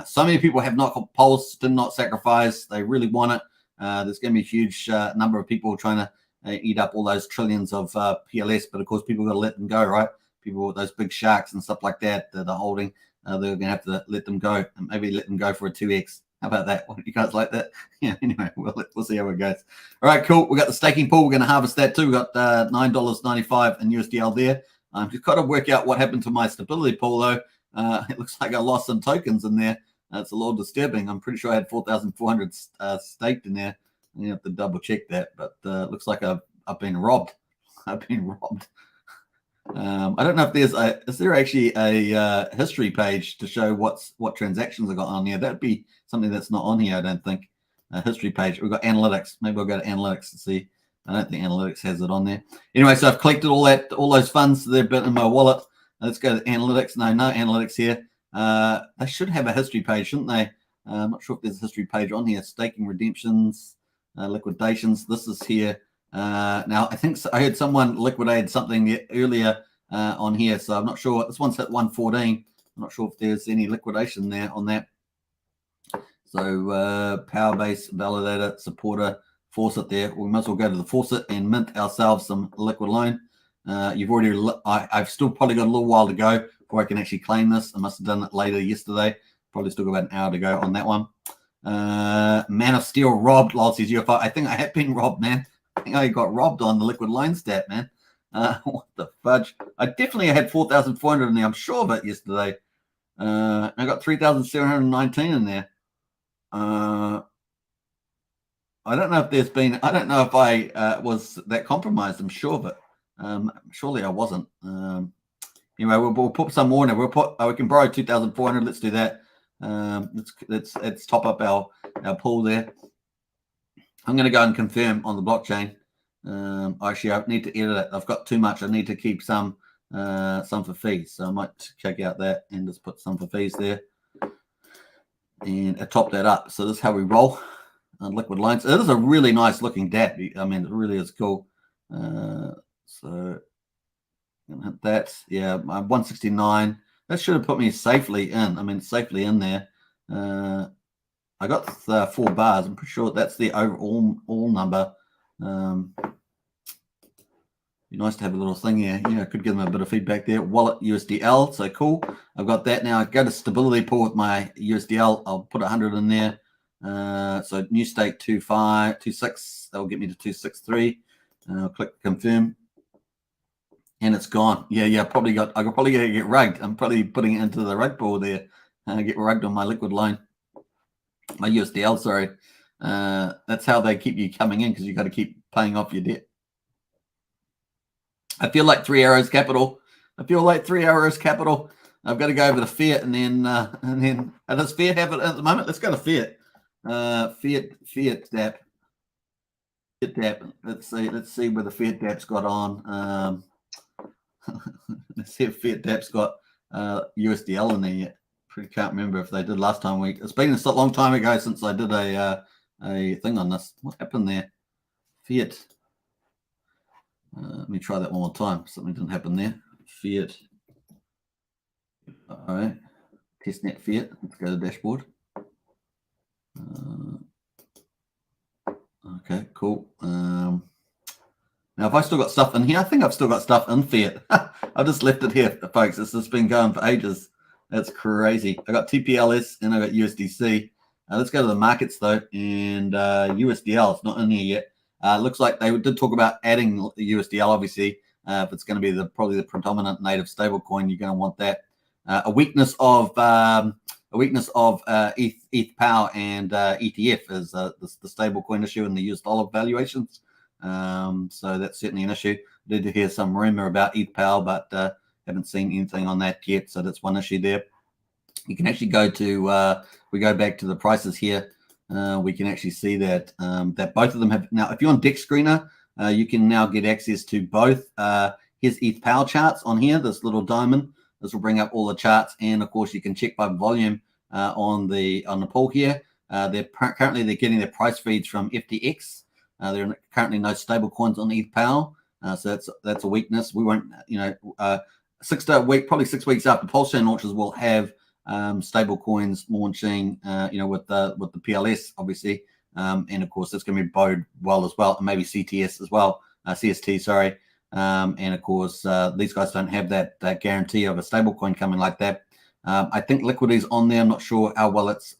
So many people have not pulse, did not sacrifice. They really want it. There's going to be a huge number of people trying to eat up all those trillions of PLS, but of course people got to let them go, right? People with those big sharks and stuff like that that are holding, they're going to have to let them go, and maybe let them go for a 2x. How about that? What do you guys like that? Yeah, anyway, we'll see how it goes. All right, cool. We got the staking pool. We're going to harvest that too. We got $9.95 in USDL there. Just got to work out what happened to my stability pool though. It looks like I lost some tokens in there. It's a little disturbing. I'm pretty sure I had 4,400 staked in there. You have to double check that, but it looks like I've been robbed. I've been robbed. I don't know if is there actually a history page to show what transactions I got on here? That'd be something that's not on here, I don't think. A history page. We've got analytics. Maybe I'll go to analytics to see. I don't think analytics has it on there. Anyway, so I've collected all those funds. They're bit in my wallet. Let's go to analytics. No analytics here. They should have a history page, shouldn't they? I'm not sure if there's a history page on here. Staking redemptions, liquidations. This is here. Now, I think I heard someone liquidated something earlier on here, so I'm not sure. This one's at 114. I'm not sure if there's any liquidation there on that. So Powerbase, validator, supporter, faucet there. We might as well go to the faucet and mint ourselves some liquid loan. I've still probably got a little while to go before I can actually claim this. I must have done it later yesterday. Probably still got about an hour to go on that one. Man of Steel robbed Lossy's UFO. I think I have been robbed, man. I think I got robbed on the liquid loan stat, man. What the fudge? I definitely had 4,400 in there. I'm sure of it yesterday. I got 3,719 in there. I don't know if I was that compromised. I'm sure of it. Surely I wasn't. Anyway, we'll put some more in it. We can borrow 2,400. Let's do that. Let's top up our pool there. I'm going to go and confirm on the blockchain. Actually, I need to edit it. I've got too much. I need to keep some for fees. So I might check out that and just put some for fees there. And I top that up. So this is how we roll on liquid loans. It is a really nice looking DApp. I mean, it really is cool. So I'm gonna hit that. Yeah, my 169. That should have put me safely in. I mean, safely in there. I got 4 bars. I'm pretty sure that's the overall number. Be nice to have a little thing here. Yeah, I could give them a bit of feedback there. Wallet USDL, so cool. I've got that now. I go to stability pool with my USDL. I'll put 100 in there. So new stake 2526. That will get me to 263. I'll click confirm, and it's gone. Yeah. I could probably get rugged. I'm probably putting it into the rug pool there. Get rugged on my liquid loan, my USDL. Sorry. That's how they keep you coming in, because you got to keep paying off your debt. I feel like 3 Arrows Capital. I've got to go over to Fiat and then does Fiat have it at the moment? Let's go to Fiat. Fiat DApp. Fiat DApp. Let's see where the Fiat DApp's got on. Let's see if Fiat DApp's got USDL in there yet. Can't remember if they did last time. It's been a long time ago since I did a thing on this. What happened there? Fiat. Let me try that one more time. Something didn't happen there. Fiat. All right. Testnet Fiat. Let's go to the dashboard. Okay, cool. Now, if I still got stuff in here, I think I've still got stuff in Fiat. I just left it here, folks. It's just been going for ages. That's crazy. I got TPLS and I got USDC. Let's go to the markets though, and USDL is not in here yet. Looks like they did talk about adding USDL. Obviously, if it's going to be probably the predominant native stablecoin, you're going to want that. A weakness of ETH Power and ETF is the stablecoin issue in the US dollar valuations. So that's certainly an issue. I did hear some rumor about ETH Power, but haven't seen anything on that yet. So that's one issue there. You can actually go to we go back to the prices here. We can actually see that that both of them have now. If you're on Dex Screener, you can now get access to both his ETH Power charts on here. This little diamond. This will bring up all the charts, and of course you can check by volume on the pool here. They're getting their price feeds from FTX. There are currently no stable coins on ETH Power, so that's a weakness. We won't, 6 weeks after Pulsechain launches, we'll have stable coins launching, with the PLS obviously, and of course that's going to be bode well as well, and maybe CTS as well, CST, sorry. And of course, these guys don't have that guarantee of a stable coin coming like that. I think Liquidity's on there. I'm not sure how that's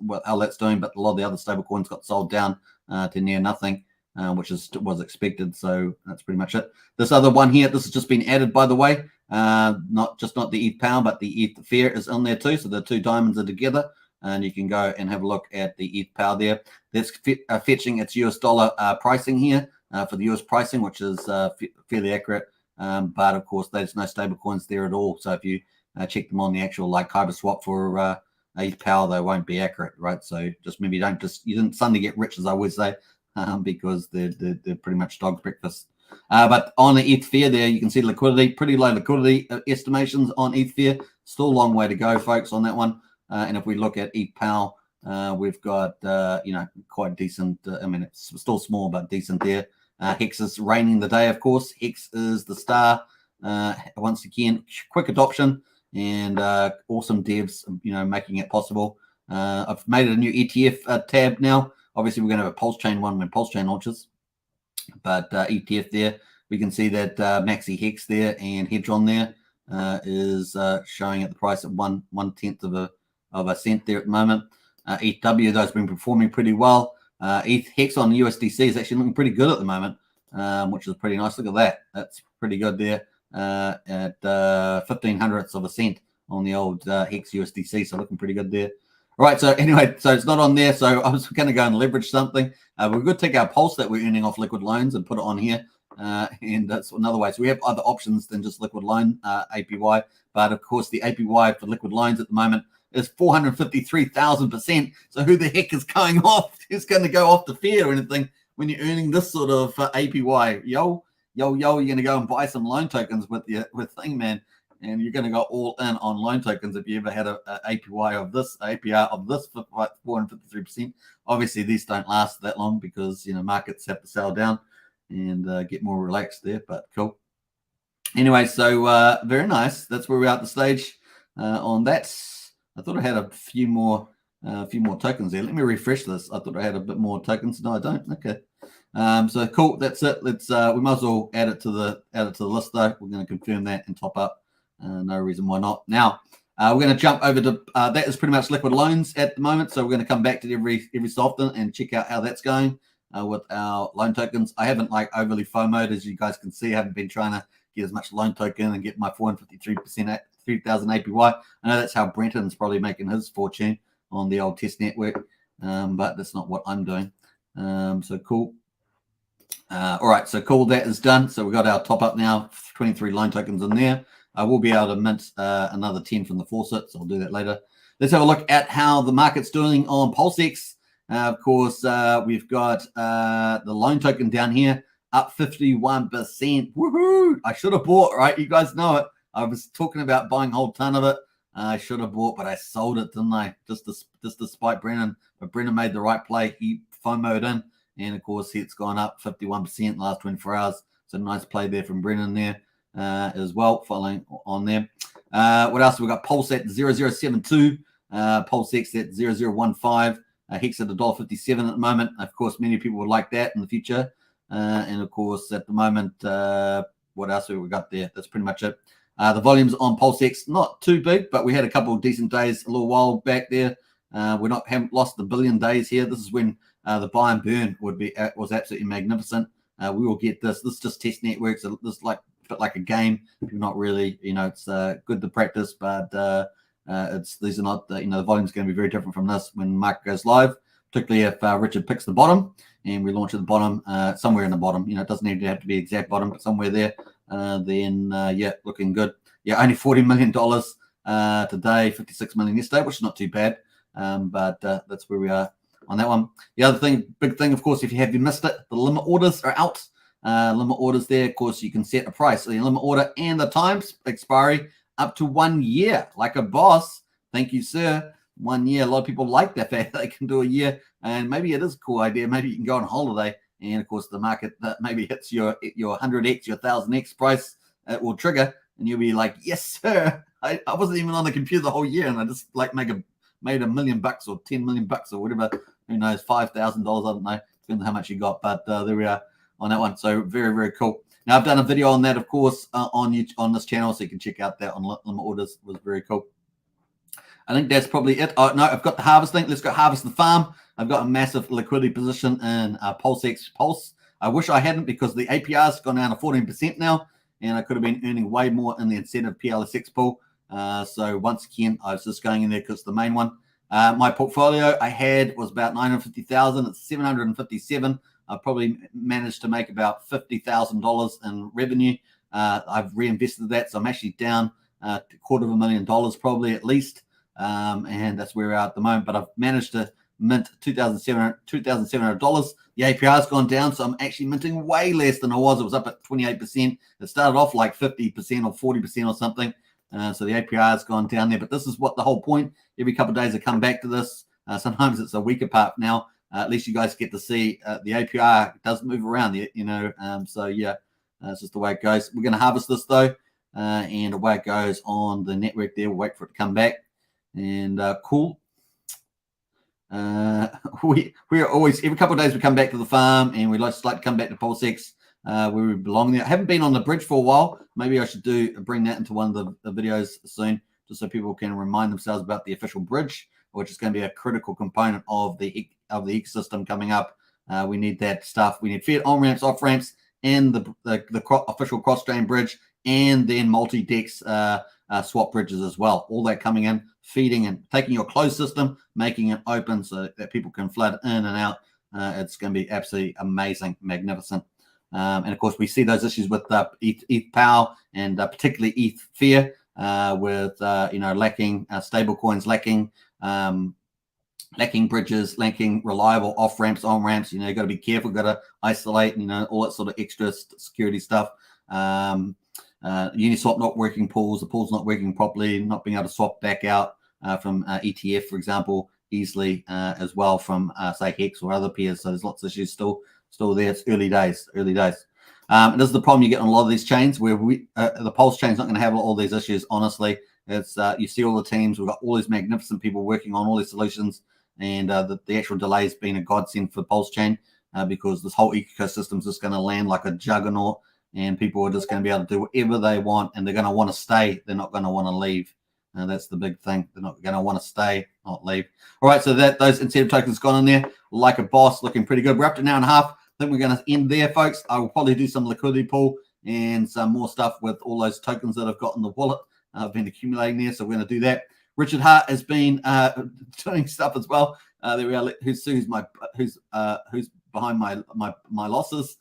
doing, but a lot of the other stable coins got sold down to near nothing, which was expected. So that's pretty much it. This other one here, this has just been added, by the way. Not the ETH pound, but the ETH fair is in there too. So the two diamonds are together, and you can go and have a look at the ETH pound there. That's fetching its US dollar pricing here for the US pricing, which is fairly accurate. But of course, there's no stable coins there at all. So if you check them on the actual like Kyber swap for ETH power, they won't be accurate, right? So just maybe you didn't suddenly get rich, as I would say, because they're pretty much dog's breakfast. But on the ETH fair there, you can see liquidity, pretty low liquidity estimations on ETH fair. Still a long way to go, folks, on that one. And if we look at ETH power, we've got quite decent. I mean, it's still small but decent there. Hex is reigning the day, of course. Hex is the star. Once again, quick adoption and awesome devs, making it possible. I've made it a new ETF tab now. Obviously, we're going to have a Pulsechain one when Pulsechain launches. But ETF there, we can see that Maxi Hex there and Hedron there is showing at the price at 1/10 of a cent there at the moment. ETH those been performing pretty well. ETH Hex on USDC is actually looking pretty good at the moment, which is pretty nice. Look at that. That's pretty good there at 0.15 of a cent on the old Hex USDC. So looking pretty good there. All right, so anyway, so it's not on there. So I was going to go and leverage something. We're going to take our pulse that we're earning off liquid loans and put it on here. And that's another way. So we have other options than just liquid loan APY. But of course, the APY for liquid loans at the moment is 453,000%. So who the heck is going off? Who's going to go off the fair or anything when you're earning this sort of APY? Yo, you're going to go and buy some loan tokens with thing, man. And you're going to go all in on loan tokens if you ever had a APR of this 453%. Obviously, these don't last that long because markets have to sell down and get more relaxed there. But cool. Anyway, so very nice. That's where we're at the stage on that. I thought I had a few more tokens there. Let me refresh this. I thought I had a bit more tokens. No, I don't. Okay. So cool. That's it. Let's we might as well add it to the list though. We're going to confirm that and top up. No reason why not. Now we're going to jump over to that is pretty much liquid loans at the moment. So we're going to come back to every so often and check out how that's going with our loan tokens. I haven't overly FOMO'd, as you guys can see. I haven't been trying to get as much loan token and get my 453% at 3,000 APY. I know that's how Brenton's probably making his fortune on the old test network, but that's not what I'm doing. So cool. All right, so cool. That is done. So we've got our top up now. 23 loan tokens in there. I will be able to mint another 10 from the faucet, so I'll do that later. Let's have a look at how the market's doing on PulseX. Of course, we've got the loan token down here up 51%. Woohoo! I should have bought, right? You guys know it. I was talking about buying a whole ton of it. I should have bought, but I sold it, didn't I? Just despite Brennan. But Brennan made the right play. He FOMO'd in, and of course, it's gone up 51% in the last 24 hours. So nice play there from Brennan there. As well, following on there. What else? We've got Pulse at 0072, PulseX at 0015, Hex at $1.57 at the moment. Of course, many people would like that in the future. And of course, at the moment, what else have we got there? That's pretty much it. The volumes on PulseX, not too big, but we had a couple of decent days a little while back there. Haven't lost the billion days here. This is when the buy and burn was absolutely magnificent. We will get this. This is just test networks. This is like a game. You're not really, it's good to practice, but these are not, the volume's going to be very different from this when the market goes live, particularly if Richard picks the bottom and we launch at the bottom, somewhere in the bottom. It doesn't need to have to be exact bottom, but somewhere there. Then looking good. Yeah, only $40 million today, 56 million yesterday, which is not too bad. But that's where we are on that one. The other thing, big thing, of course, if you missed it, the limit orders are out. Limit orders there, of course, you can set a price. So the limit order and the time expiry up to 1 year, like a boss. Thank you, sir. 1 year. A lot of people like that fact they can do a year, and maybe it is a cool idea. Maybe you can go on holiday, and of course, the market that maybe hits your 100x, your 1000x price, it will trigger, and you'll be like, yes, sir. I wasn't even on the computer the whole year, and I just made $1 million or $10 million or whatever. Who knows? $5,000. I don't know. Depends on how much you got, but there we are on that one. So very, very cool. Now I've done a video on that, of course, on this channel, so you can check out that on limit orders. It was very cool. I think that's probably it. Oh no, I've got the harvesting. Let's go harvest the farm. I've got a massive liquidity position in PulseX Pulse. I wish I hadn't, because the APR's gone down to 14% now, and I could have been earning way more in the incentive PLSX pool. So once again, I was just going in there because it's the main one. My portfolio I had was about 950,000. It's 757. I probably managed to make about $50,000 in revenue. I've reinvested that, so I'm actually down $250,000 probably at least, and that's where we're at the moment. But I've managed to mint $2,700. The APR has gone down, so I'm actually minting way less than I was. It was up at 28%. It started off like 50% or 40% or something. So the APR has gone down there. But this is what the whole point. Every couple of days I come back to this. Sometimes it's a week apart now. At least you guys get to see the APR does move around, so yeah, that's just the way it goes. We're going to harvest this though, and away it goes on the network there. We'll wait for it to come back, and cool. We're always, every couple of days we come back to the farm, and we like to come back to Pulsechain where we belong there. I haven't been on the bridge for a while. Maybe I should bring that into one of the videos soon, just so people can remind themselves about the official bridge, which is going to be a critical component of the ecosystem coming up. We need that stuff. We need fiat on-ramps, off-ramps, and the official cross-chain bridge, and then multi-dex swap bridges as well. All that coming in, feeding and taking your closed system, making it open so that people can flood in and out. It's going to be absolutely amazing, magnificent. And of course, we see those issues with ETH Power and particularly ETH Fear with lacking stable coins, lacking bridges, lacking reliable off ramps, on ramps. You got to be careful, got to isolate, all that sort of extra security stuff. Uniswap not working pools, the pool's not working properly, not being able to swap back out from ETF, for example, easily as well from say Hex or other peers. So there's lots of issues still there. It's early days. And this is the problem you get on a lot of these chains where the Pulse chain's not going to have all these issues. Honestly, it's you see all the teams. We've got all these magnificent people working on all these solutions, and the actual delay has been a godsend for Pulse chain because this whole ecosystem is just going to land like a juggernaut, and people are just going to be able to do whatever they want, and they're going to want to stay. They're not going to want to leave. That's the big thing. They're not going to want to stay, not leave. All right, so those incentive tokens gone in there like a boss, looking pretty good. We're up to an hour and a half. I think we're going to end there, folks. I will probably do some liquidity pool and some more stuff with all those tokens that I've got in the wallet. I've been accumulating there, so we're going to do that. Richard Hart has been doing stuff as well. There we are. Who's behind my losses?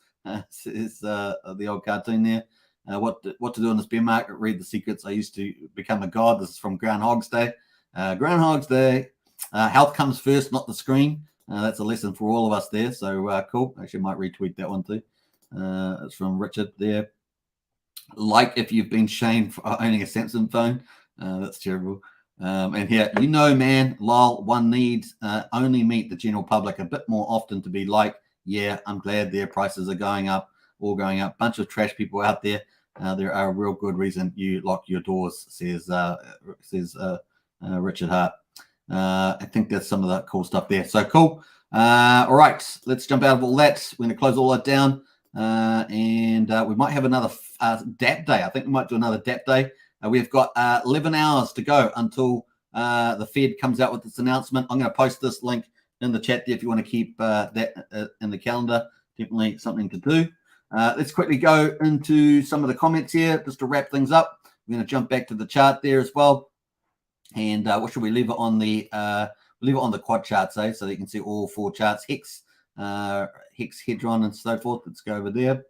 Is the old cartoon there. What to do in this bear market? Read the secrets. I used to become a god. This is from Groundhog's Day. Groundhog's Day. Health comes first, not the screen. That's a lesson for all of us there. So cool. Actually, I might retweet that one too. It's from Richard there. Like if you've been shamed for owning a Samsung phone. That's terrible. And here, man, lol, one needs only meet the general public a bit more often to be like, yeah, I'm glad their prices are going up, all going up. Bunch of trash people out there. There are a real good reason you lock your doors, says Richard Hart. I think that's some of that cool stuff there. So cool. All right, let's jump out of all that. We're going to close all that down. And we might have another DApp day. I think we might do another DApp day. We've got 11 hours to go until the Fed comes out with this announcement. I'm going to post this link in the chat there if you want to keep that in the calendar. Definitely something to do. Let's quickly go into some of the comments here just to wrap things up. We're going to jump back to the chart there as well. And what should we leave it on the quad charts, so that you can see all four charts, Hex, Hedron, and so forth. Let's go over there.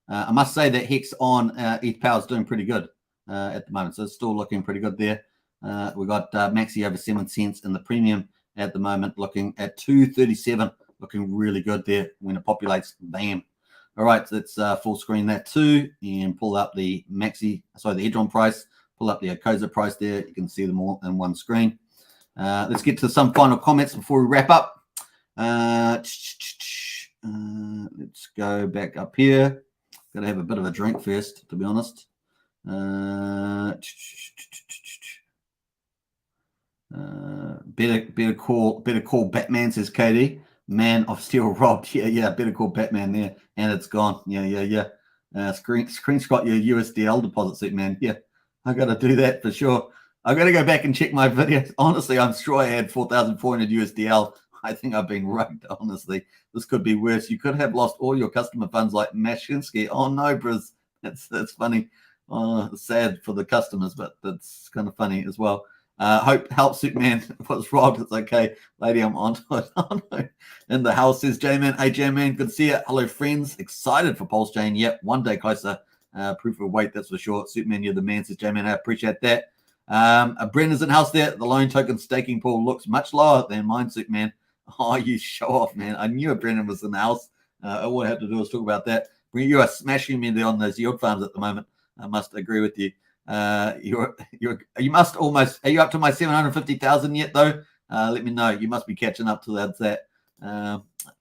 I must say that Hex on ETH Power is doing pretty good at the moment, so it's still looking pretty good there. We got Maxi over 7 cents in the premium at the moment, looking at 237, looking really good there when it populates. Bam. All right, so let's full screen that too and pull up the the Hedron price. Pull up the ACOSA price there. You can see them all in one screen. Let's get to some final comments before we wrap up. Let's go back up here. Got to have a bit of a drink first, to be honest. Better call Batman, says KD. Man of Steel robbed. Yeah. Better call Batman there, and it's gone. Yeah. Screenshot your USDL deposit suit, man. Yeah. I got to do that for sure. I got to go back and check my videos. Honestly, I'm sure I had 4,400 USDL. I think I've been rugged, honestly. This could be worse. You could have lost all your customer funds like Mashinsky. Oh, no, Briz. That's funny. Sad for the customers, but that's kind of funny as well. Hope help Superman was robbed. It's okay, lady. I'm on to it. Oh, no. In the house says J-Man. Hey, J-Man, good to see you. Hello, friends. Excited for Pulsechain. Yep, one day closer. Proof of weight, that's for sure. Superman, you're the man, says J-Man. I appreciate that. Brendan's in house there. The loan token staking pool looks much lower than mine, Superman. Oh, you show off, man. I knew Brendan was in the house. All I had to do was talk about that. You are smashing me there on those yield farms at the moment. I must agree with you. You must almost. Are you up to my 750,000 yet though? Let me know. You must be catching up to that.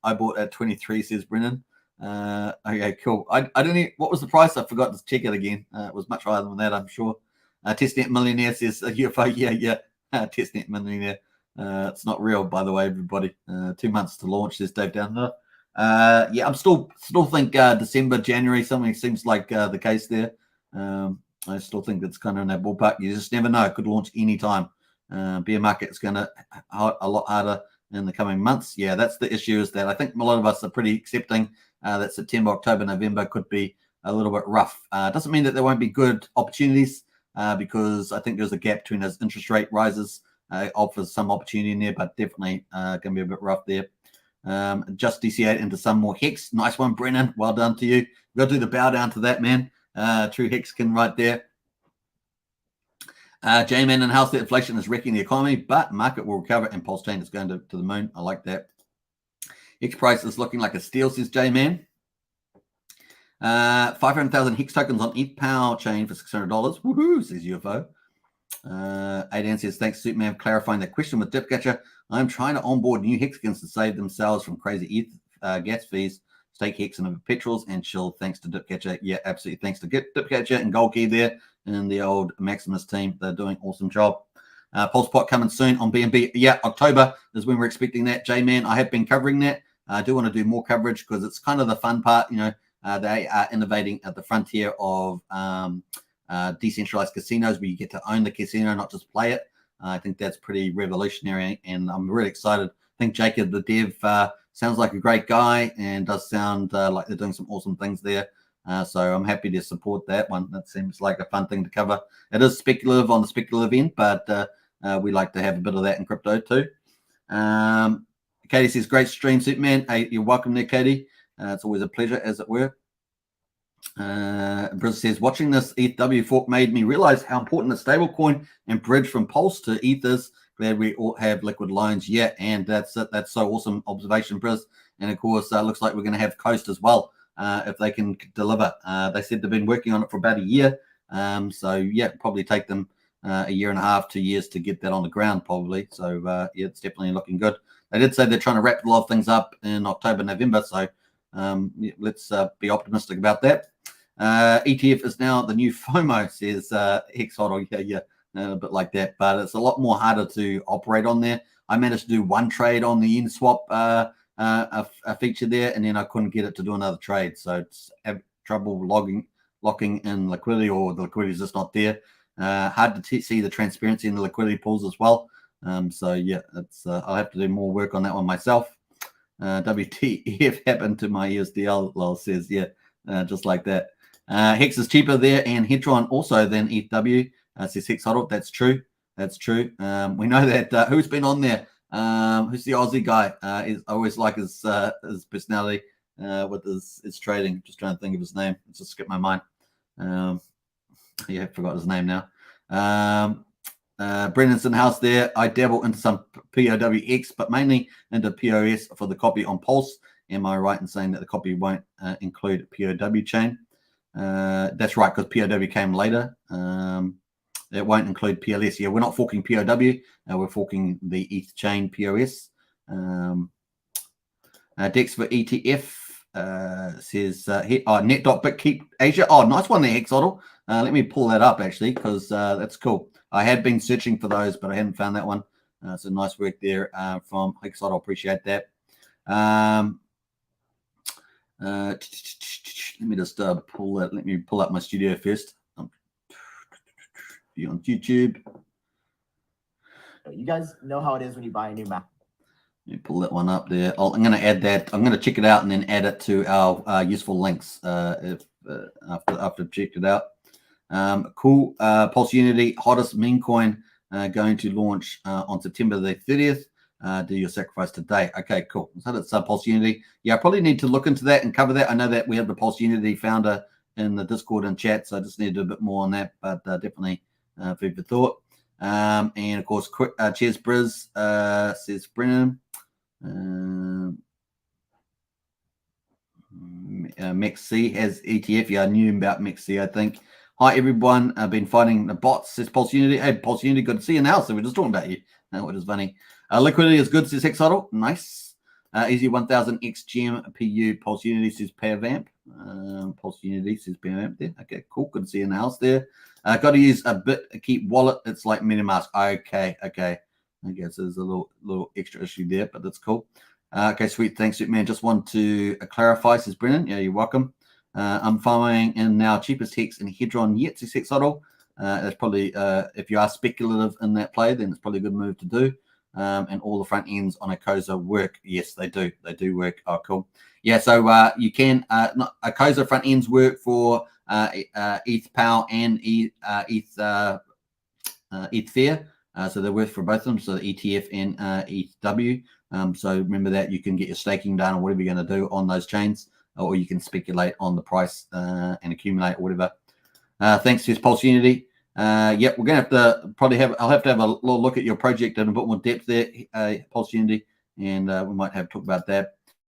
I bought at 23, says Brennan. Okay, cool. I don't know what was the price. I forgot to check it again. It was much higher than that, I'm sure. Testnet Millionaire says UFO. Yeah. Testnet Millionaire. It's not real, by the way, everybody. 2 months to launch, says Dave down there. Yeah, I'm still think December, January, something seems like the case there. I still think it's kind of in that ballpark. You just never know. It could launch any time. Bear market's going to a lot harder in the coming months. Yeah, that's the issue, is that I think a lot of us are pretty accepting that September, October, November could be a little bit rough. Doesn't mean that there won't be good opportunities, because I think there's a gap between those interest rate rises. Offers some opportunity in there, but definitely going to be a bit rough there. Just DCA into some more Hex. Nice one, Brennan. Well done to you. We'll do the bow down to that, man. True Hexkin right there. J-Man in house, that inflation is wrecking the economy, but market will recover and Pulsechain is going to the moon. I like that. Hex price is looking like a steal, says J-Man. 500,000 Hex tokens on ETH Power chain for $600. Woohoo, says UFO. Aidan says, thanks, Superman, for clarifying that question with Dipcatcher. I'm trying to onboard new Hexkins to save themselves from crazy ETH gas fees. Stake Hex and Perpetuals and chill. Thanks to Dipcatcher. Yeah, absolutely. Thanks to Dipcatcher and Goldkey there and the old Maximus team. They're doing an awesome job. Pulsepot coming soon on BNB. Yeah, October is when we're expecting that. J-Man, I have been covering that. I do want to do more coverage because it's kind of the fun part. You know, they are innovating at the frontier of decentralized casinos where you get to own the casino, not just play it. I think that's pretty revolutionary, and I'm really excited. I think Jacob, the dev, sounds like a great guy and does sound like they're doing some awesome things there. So I'm happy to support that one. That seems like a fun thing to cover. It is speculative on the speculative end, but we like to have a bit of that in crypto too. Katie says, great stream, Superman. Hey, you're welcome there, Katie. It's always a pleasure, as it were. Briz says, watching this ETHW fork made me realize how important the stablecoin and bridge from Pulse to ETH is. Glad we all have liquid loans. Yeah, and that's it. That's so awesome observation, Briz. And of course, looks like we're going to have Coast as well if they can deliver. They said they've been working on it for about a year. So yeah, probably take them a year and a half, 2 years to get that on the ground, probably. So yeah, it's definitely looking good. They did say they're trying to wrap a lot of things up in October, November. So yeah, let's be optimistic about that. ETF is now the new FOMO, says Hex Hodl. Yeah, a bit like that, but it's a lot more harder to operate on there. I managed to do one trade on the yen swap a feature there, and then I couldn't get it to do another trade. So it's trouble locking in liquidity, or the liquidity is just not there. Hard to see the transparency in the liquidity pools as well. So yeah, it's I'll have to do more work on that one myself. WTF happened to my USDL? Lol says, yeah, just like that. Hex is cheaper there, and Hedron also than ETHW. Says Hex Hodl. That's true. That's true. We know that. Who's been on there? Who's the Aussie guy? I always like his personality with his trading. Just trying to think of his name. It's just skipped my mind. Yeah, forgot his name now. Brendan's in house there. I dabble into some POWX, but mainly into POS for the copy on Pulse. Am I right in saying that the copy won't include POW chain? That's right, because POW came later. It won't include PLS. Yeah, we're not forking POW. We're forking the ETH chain POS. Dex for ETF says net.bitkeep Asia. Oh, nice one there, Hex Hodl. Let me pull that up, actually, because that's cool. I had been searching for those, but I hadn't found that one. So nice work there from Hex Hodl. Appreciate that. Let me just pull that. Let me pull up my studio first. Be on YouTube. You guys know how it is when you buy a new Mac. Let me pull that one up there. I'm going to add that. I'm going to check it out and then add it to our useful links. If after I've checked it out. Cool. Pulse Unity, hottest meme coin, going to launch on September the 30th. Do your sacrifice today. Okay, cool. So that's Pulse Unity. Yeah, I probably need to look into that and cover that. I know that we have the Pulse Unity founder in the Discord and chat, so I just need to do a bit more on that, but definitely food for thought. And of course, cheers, Briz, says Brennan. MEXC has ETF. Yeah, I knew about MEXC, I think. Hi, everyone. I've been fighting the bots, says Pulse Unity. Hey, Pulse Unity, good to see you now. So we're just talking about you. Which is funny. Liquidity is good, says Hex Token. Nice. Easy 1000 XGM PU. Pulse Unity says PowerVamp. Pulse Unity says PowerVamp there. Okay, cool. Good to see you in the house there. Got to use a bit keep wallet. It's like MetaMask. Okay. I guess there's a little extra issue there, but that's cool. Okay, sweet. Thanks, man. Just want to clarify, says Brennan. Yeah, you're welcome. I'm farming in now cheapest Hex and Hedron yet, says Hex Token. That's probably, if you are speculative in that play, then it's probably a good move to do. And all the front ends on Acosa work. Yes, they do. They do work. Oh, cool. Yeah, so you can, Acosa front ends work for ETH PAL and ETH Fair. So they work for both of them, so the ETF and ETHW. So remember that you can get your staking done or whatever you're going to do on those chains, or you can speculate on the price and accumulate or whatever. Thanks to Pulse Unity. Yep, we're going to have to I'll have to have a little look at your project in a bit more depth there, Pulse Unity, and we might have to talk about that.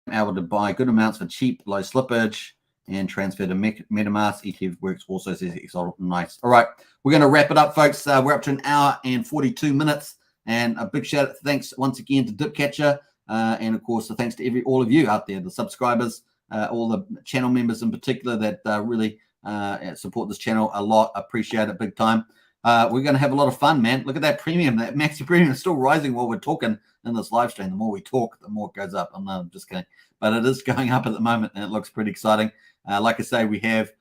I'm able to buy good amounts for cheap, low slippage, and transfer to MetaMask. ETF works also, says Exalt. Nice. All right, we're going to wrap it up, folks. We're up to 1 hour and 42 minutes, and a big shout out, thanks once again to Dipcatcher, and of course, thanks to all of you out there, the subscribers, all the channel members in particular that really support this channel a lot. Appreciate it big time. We're going to have a lot of fun, man. Look at that premium. That Maxi premium is still rising while we're talking in this live stream. The more we talk, the more it goes up. I'm just kidding, but it is going up at the moment, and it looks pretty exciting. Like I say, we have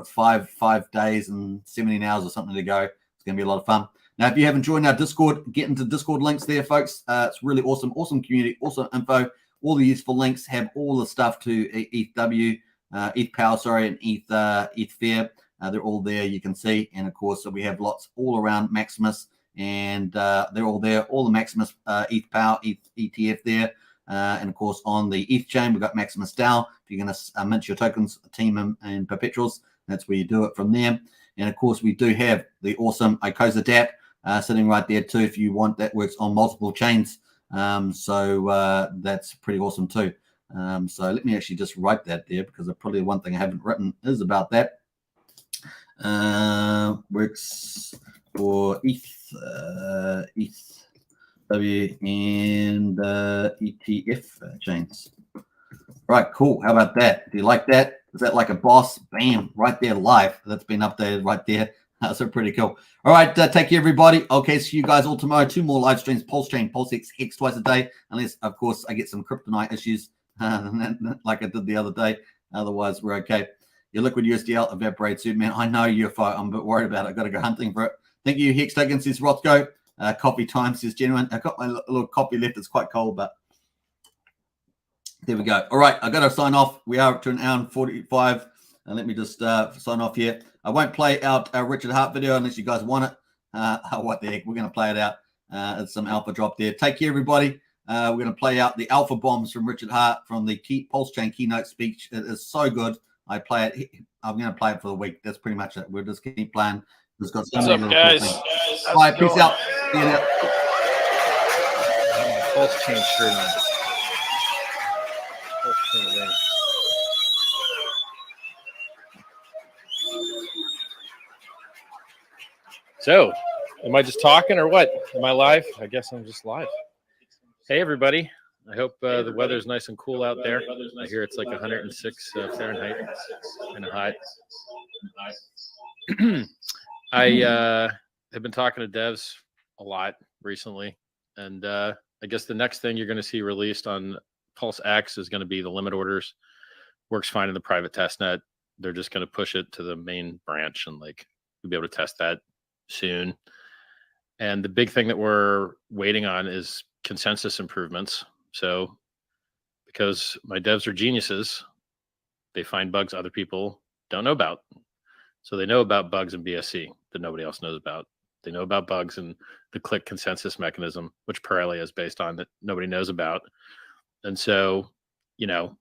five days and 17 hours or something to go. It's going to be a lot of fun. Now, if you haven't joined our Discord, get into Discord links there, folks. It's really awesome community, awesome info. All the useful links have all the stuff to ETHW, ETH Power, and ETH Fair. They're all there, you can see. And of course, so we have lots all around Maximus, and they're all there. All the Maximus ETH Power, ETF there. And of course, on the ETH chain, we've got Maximus DAO. If you're going to mint your tokens, team and perpetuals, that's where you do it from there. And of course, we do have the awesome Acosa DApp sitting right there too. If you want, that works on multiple chains. So that's pretty awesome too. So let me actually just write that there, because probably one thing I haven't written is about that. Works for ETH, W and ETF chains. Right, cool. How about that? Do you like that? Is that like a boss? Bam, right there live. That's been updated right there. So pretty cool. All right, take care, everybody. Okay, see you guys all tomorrow. 2 more live streams, Pulsechain, Pulsex, Hex twice a day, unless, of course, I get some kryptonite issues like I did the other day. Otherwise, we're okay. Your liquid USDL evaporates soon, man. I know UFO. I'm a bit worried about it. I've got to go hunting for it. Thank you, Hex Token, says Rothko. Coffee time, says Genuine. I got my little coffee left. It's quite cold, but there we go. All right, I got to sign off. We are up to 1 hour and 45. And let me just sign off here. I won't play out a Richard Hart video unless you guys want it. What the heck? We're going to play it out. It's some alpha drop there. Take care, everybody. We're going to play out the alpha bombs from Richard Hart from the Pulsechain keynote speech. It is so good. I play it. I'm going to play it for the week. That's pretty much it. We'll just keep playing. It's got so What's up, guys? All right, peace out. See you now. Pulsechain shirt on. Pulsechain ring. So, am I just talking or what? Am I live? I guess I'm just live. Hey, everybody. I hope the weather's nice and cool out there. I hear it's like 106 Fahrenheit and hot. I have been talking to devs a lot recently, and I guess the next thing you're going to see released on Pulse X is going to be the limit orders. Works fine in the private testnet. They're just going to push it to the main branch, and like we'll be able to test that soon. And the big thing that we're waiting on is consensus improvements. So because my devs are geniuses, they find bugs other people don't know about. So they know about bugs in BSC that nobody else knows about. They know about bugs in the click consensus mechanism, which Pirelli is based on, that nobody knows about. And so, you know,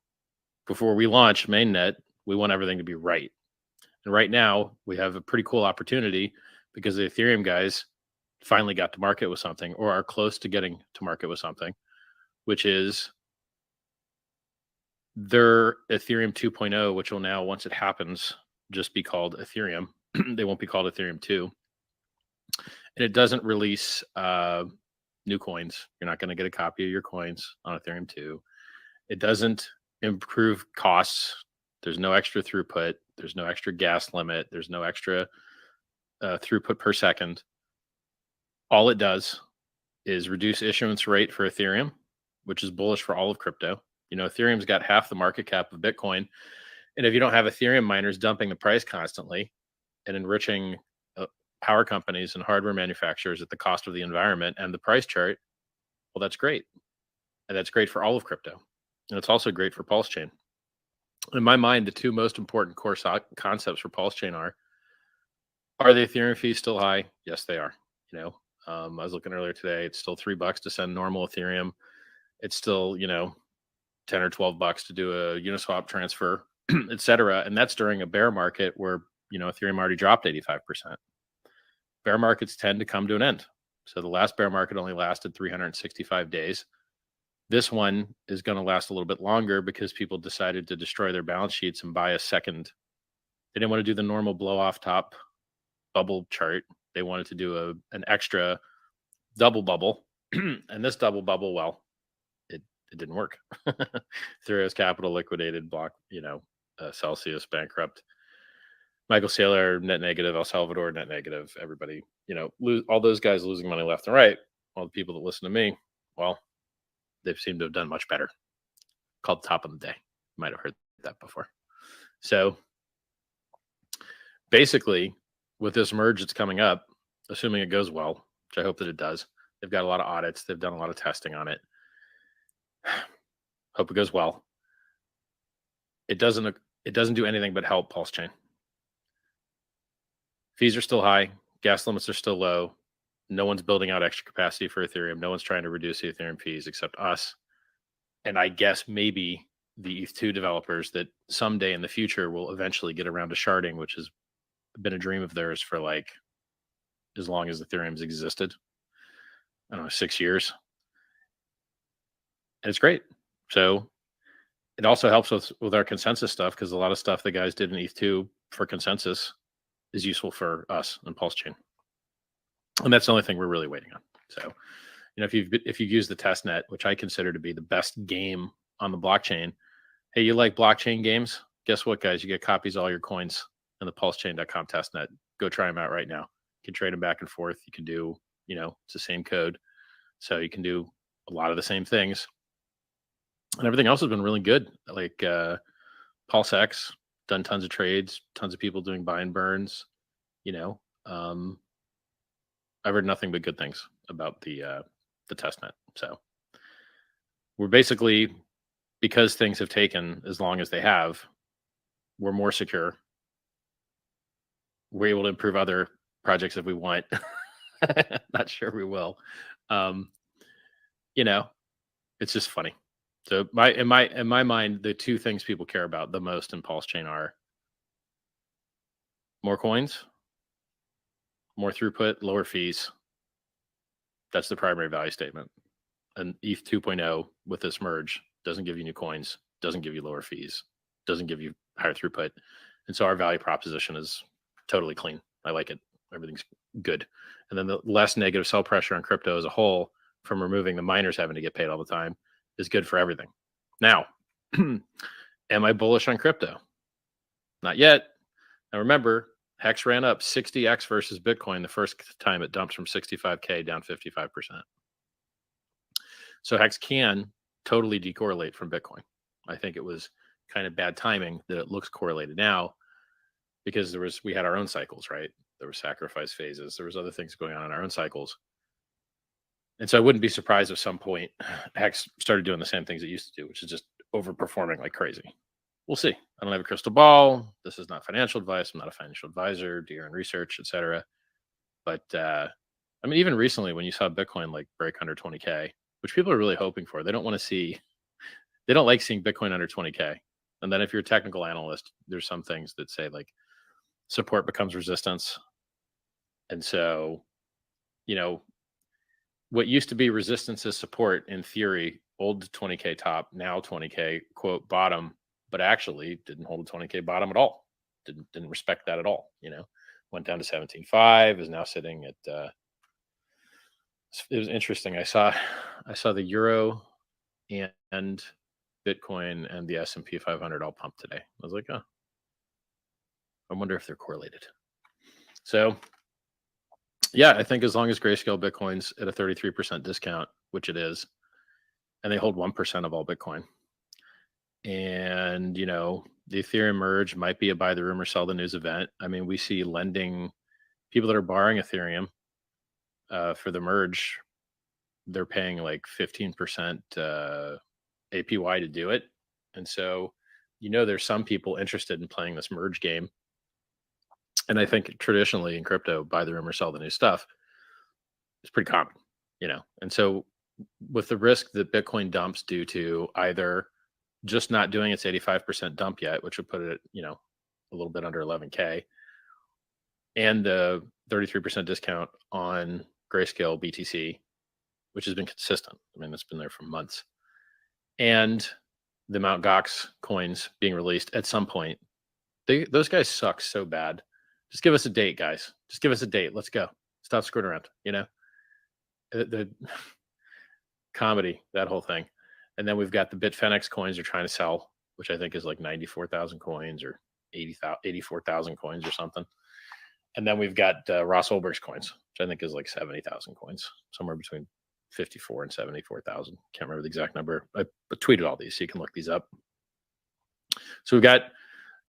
before we launch mainnet, we want everything to be right. And right now we have a pretty cool opportunity because the Ethereum guys finally got to market with something, or are close to getting to market with something, which is their Ethereum 2.0, which will now, once it happens, just be called Ethereum. They won't be called Ethereum 2. And it doesn't release new coins. You're not going to get a copy of your coins on Ethereum 2. It doesn't improve costs. There's no extra throughput. There's no extra gas limit. There's no extra throughput per second. All it does is reduce issuance rate for Ethereum, which is bullish for all of crypto. You know, Ethereum's got half the market cap of Bitcoin. And if you don't have Ethereum miners dumping the price constantly and enriching power companies and hardware manufacturers at the cost of the environment and the price chart, well, that's great. And that's great for all of crypto. And it's also great for Pulsechain. In my mind, the two most important core concepts for Pulsechain are the Ethereum fees still high? Yes, they are. You know, I was looking earlier today, it's still $3 to send normal Ethereum. It's still, you know, 10 or 12 bucks to do a Uniswap transfer, et cetera. And that's during a bear market where, you know, Ethereum already dropped 85%. Bear markets tend to come to an end. So the last bear market only lasted 365 days. This one is going to last a little bit longer because people decided to destroy their balance sheets and buy a second. They didn't want to do the normal blow off top bubble chart. They wanted to do an extra double bubble. And this double bubble, well, it didn't work. Ethereum's capital liquidated, block, you know, Celsius bankrupt. Michael Saylor net negative, El Salvador net negative. Everybody, you know, all those guys losing money left and right. All the people that listen to me, well, they seem to have done much better. Called top of the day. You might have heard that before. So basically, with this merge that's coming up, assuming it goes well, which I hope that it does, they've got a lot of audits. They've done a lot of testing on it. Hope it goes well. It doesn't do anything but help Pulsechain. Fees are still high. Gas limits are still low. No one's building out extra capacity for Ethereum. No one's trying to reduce the Ethereum fees except us. And I guess maybe the ETH2 developers that someday in the future will eventually get around to sharding, which has been a dream of theirs for like as long as Ethereum's existed. I don't know, 6 years. And it's great. So it also helps with our consensus stuff, because a lot of stuff the guys did in ETH2 for consensus is useful for us and Pulsechain. And that's the only thing we're really waiting on. So, you know, if you've used the testnet, which I consider to be the best game on the blockchain, hey, you like blockchain games? Guess what, guys? You get copies of all your coins in the pulsechain.com testnet. Go try them out right now. You can trade them back and forth. You can do, you know, it's the same code. So you can do a lot of the same things. And everything else has been really good. Like PulseX, done tons of trades, tons of people doing buy and burns, you know. I've heard nothing but good things about the testnet. So we're basically, because things have taken as long as they have, we're more secure. We're able to improve other projects if we want. Not sure we will. You know, it's just funny. So in my mind, the two things people care about the most in Pulsechain are more coins, more throughput, lower fees. That's the primary value statement. And ETH 2.0 with this merge doesn't give you new coins, doesn't give you lower fees, doesn't give you higher throughput. And so our value proposition is totally clean. I like it. Everything's good. And then the less negative sell pressure on crypto as a whole from removing the miners having to get paid all the time is good for everything. Now, am I bullish on crypto? Not yet. Now remember, Hex ran up 60x versus Bitcoin the first time it dumped from 65K down 55%. So Hex can totally decorrelate from Bitcoin. I think it was kind of bad timing that it looks correlated now, because we had our own cycles, right? There were sacrifice phases. There was other things going on in our own cycles. And so I wouldn't be surprised if some point Hex started doing the same things it used to do, which is just overperforming like crazy. We'll see. I don't have a crystal ball. This is not financial advice. I'm not a financial advisor. Do your own research, etc. But I mean, even recently, when you saw Bitcoin like break under 20K, which people are really hoping for, they don't want to see. They don't like seeing Bitcoin under 20K. And then if you're a technical analyst, there's some things that say like support becomes resistance. And so, you know, what used to be resistance is support in theory, old 20K top, now 20K quote bottom, but actually didn't hold a 20K bottom at all. Didn't respect that at all. You know, went down to 17.5, is now sitting at it was interesting. I saw the euro and Bitcoin and the S&P 500 all pumped today. I was like, oh, I wonder if they're correlated. So yeah, I think as long as Grayscale Bitcoin's at a 33% discount, which it is, and they hold 1% of all Bitcoin, and, you know, the Ethereum merge might be a buy the rumor, sell the news event. I mean, we see lending, people that are borrowing Ethereum for the merge, they're paying like 15% APY to do it. And so, you know, there's some people interested in playing this merge game. And I think traditionally in crypto, buy the rumor, sell the new stuff is pretty common, you know. And so with the risk that Bitcoin dumps due to either just not doing its 85% dump yet, which would put it, you know, a little bit under 11K, and the 33% discount on Grayscale BTC, which has been consistent. I mean, it's been there for months. And the Mt. Gox coins being released at some point. Those guys suck so bad. Just give us a date, guys. Just give us a date. Let's go. Stop screwing around, you know? The comedy, that whole thing. And then we've got the Bitfinex coins they're trying to sell, which I think is like 94,000 coins or 84,000 coins or something. And then we've got Ross Ulbricht's coins, which I think is like 70,000 coins, somewhere between 54 and 74,000. Can't remember the exact number. I tweeted all these, so you can look these up. So we've got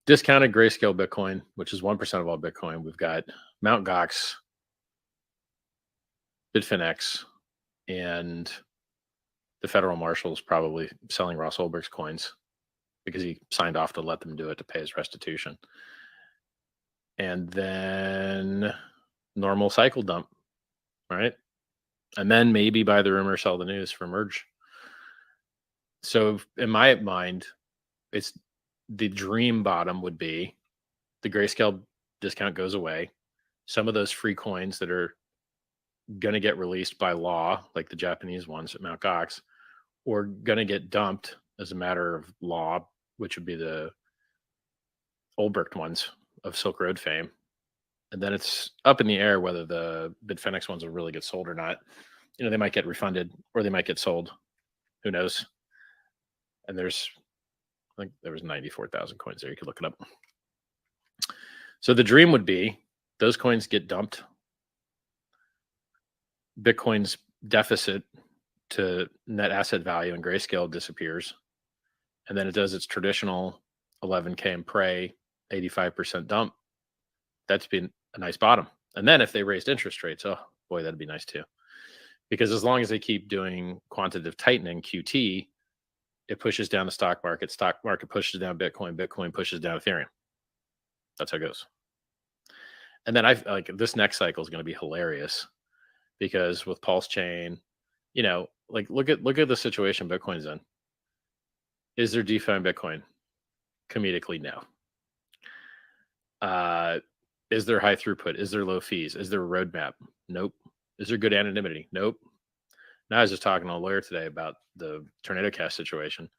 discounted Grayscale Bitcoin, which is 1% of all Bitcoin. We've got Mt. Gox, Bitfinex, and the federal marshals probably selling Ross Ulbricht's coins because he signed off to let them do it to pay his restitution. And then normal cycle dump, right? And then maybe buy the rumor, sell the news for merge. So in my mind, it's the dream bottom would be the Grayscale discount goes away. Some of those free coins that are going to get released by law, like the Japanese ones at Mt. Gox, or going to get dumped as a matter of law, which would be the Ulbricht ones of Silk Road fame. And then it's up in the air whether the Bitfinex ones will really get sold or not. You know, they might get refunded or they might get sold. Who knows? And I think there was 94,000 coins there. You could look it up. So the dream would be those coins get dumped. Bitcoin's deficit to net asset value in Grayscale disappears. And then it does its traditional 11K and pray 85% dump. That's been a nice bottom. And then if they raised interest rates, oh boy, that'd be nice too. Because as long as they keep doing quantitative tightening, QT, it pushes down the stock market pushes down Bitcoin, Bitcoin pushes down Ethereum. That's how it goes. And then I like this next cycle is going to be hilarious because with Pulsechain, you know, like look at the situation Bitcoin's in. Is there DeFi in Bitcoin? Comedically, no. Is there high throughput? Is there low fees? Is there a roadmap? Nope. Is there good anonymity? Nope. Now I was just talking to a lawyer today about the Tornado Cash situation.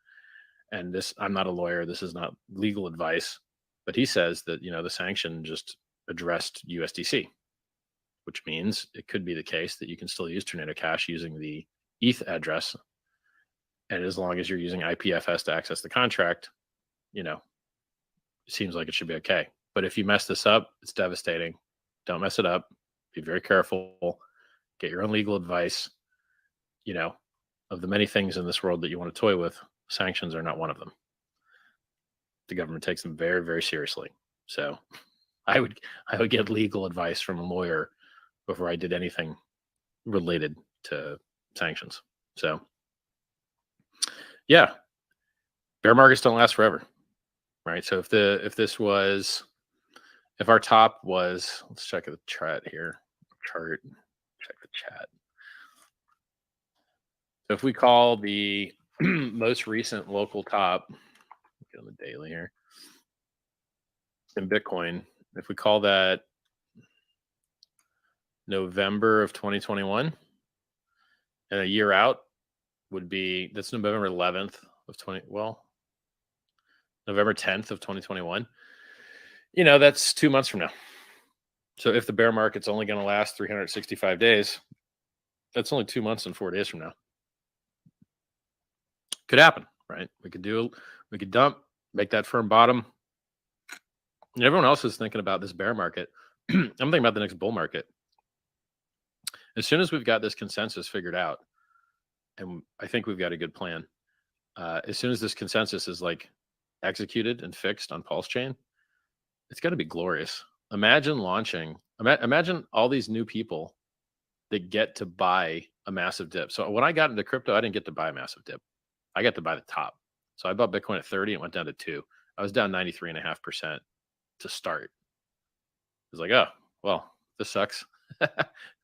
And this, I'm not a lawyer. This is not legal advice. But he says that, you know, the sanction just addressed USDC, which means it could be the case that you can still use Tornado Cash using the ETH address. And as long as you're using IPFS to access the contract, you know, it seems like it should be okay. But if you mess this up, it's devastating. Don't mess it up. Be very careful. Get your own legal advice. You know, of the many things in this world that you want to toy with, sanctions are not one of them. The government takes them very, very seriously. So I would get legal advice from a lawyer before I did anything related to sanctions. So yeah, bear markets don't last forever. right? So if our top was, let's check the chart here. Check the chat. So if we call the most recent local top, get on the daily here, in Bitcoin, if we call that November of 2021, and a year out would be, that's November 11th of November 10th of 2021. That's 2 months from now. So if the bear market's only going to last 365 days, that's only 2 months and 4 days from now. Could happen, right? We could dump, make that firm bottom. And everyone else is thinking about this bear market. I'm thinking about the next bull market. As soon as we've got this consensus figured out, and I think we've got a good plan, as soon as this consensus is like executed and fixed on Pulsechain, it's going to be glorious. Imagine imagine all these new people that get to buy a massive dip. So when I got into crypto, I didn't get to buy a massive dip. I got to buy the top. So I bought Bitcoin at 30 and went down to 2. I was down 93.5% to start. It was like, oh, well, this sucks. Then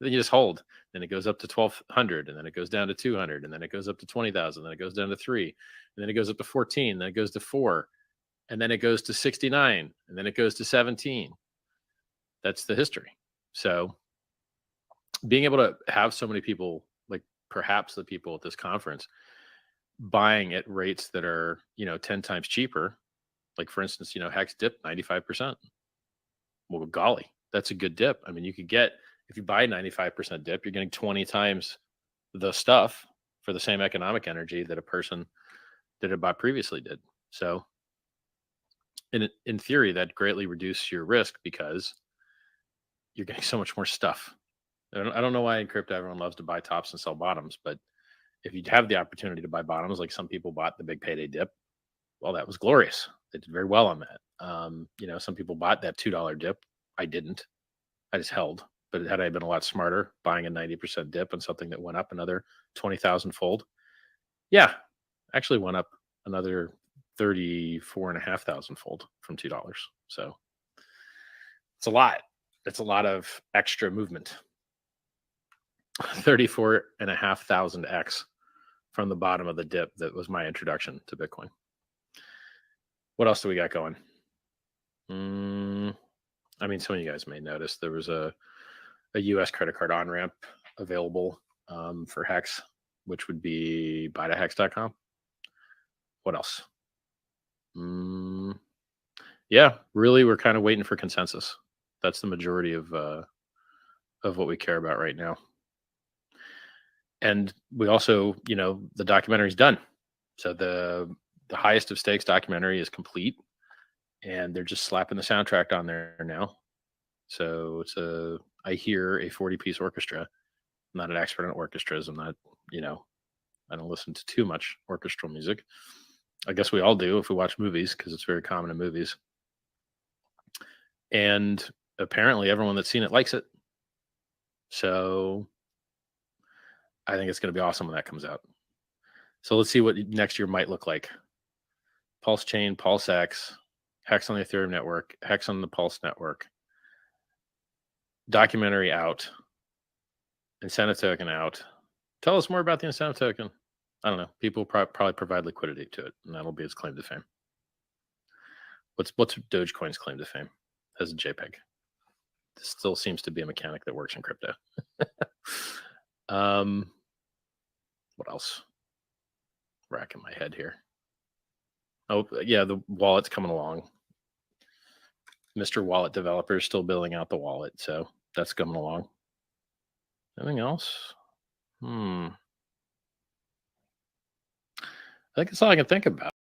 you just hold. Then it goes up to 1,200, and then it goes down to 200, and then it goes up to 20,000, then it goes down to 3, and then it goes up to 14, then it goes to 4, and then it goes to 69, and then it goes to 17. That's the history. So being able to have so many people, like perhaps the people at this conference, buying at rates that are 10 times cheaper, like for instance, Hex dipped 95%. Well, golly, that's a good dip. I mean, you could get, if you buy a 95% dip, you're getting 20 times the stuff for the same economic energy that a person that had bought previously did. So in theory, that greatly reduces your risk because you're getting so much more stuff. I don't know why in crypto everyone loves to buy tops and sell bottoms, but if you have the opportunity to buy bottoms, like some people bought the big payday dip, well, that was glorious. They did very well on that. Some people bought that $2 dip. I didn't. I just held. But had I been a lot smarter, buying a 90% dip on something that went up another 20,000 fold, yeah, actually went up another 34,500 fold from $2. So it's a lot. It's a lot of extra movement. 34,500x from the bottom of the dip. That was my introduction to Bitcoin. What else do we got going? I mean, some of you guys may notice there was a US credit card on-ramp available for Hex, which would be buy-to-hex.com. What else? Yeah, really, we're kind of waiting for consensus. That's the majority of what we care about right now. And we also, the documentary's done. So the highest of stakes documentary is complete, and they're just slapping the soundtrack on there now. So it's I hear a 40-piece orchestra. I'm not an expert in orchestras. I'm not, I don't listen to too much orchestral music. I guess we all do if we watch movies, because it's very common in movies. And apparently everyone that's seen it likes it. So I think it's going to be awesome when that comes out. So let's see what next year might look like. Pulsechain, PulseX, Hex on the Ethereum network, Hex on the Pulse network, documentary out, incentive token out. Tell us more about the incentive token. I don't know. People probably provide liquidity to it, and that'll be its claim to fame. What's Dogecoin's claim to fame? As a JPEG. This still seems to be a mechanic that works in crypto. What else? Racking my head here. Oh, yeah, the wallet's coming along. Mr. Wallet developer is still building out the wallet, so that's coming along. Anything else? I think that's all I can think about.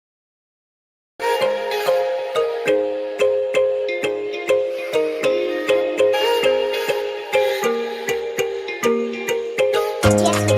Yes.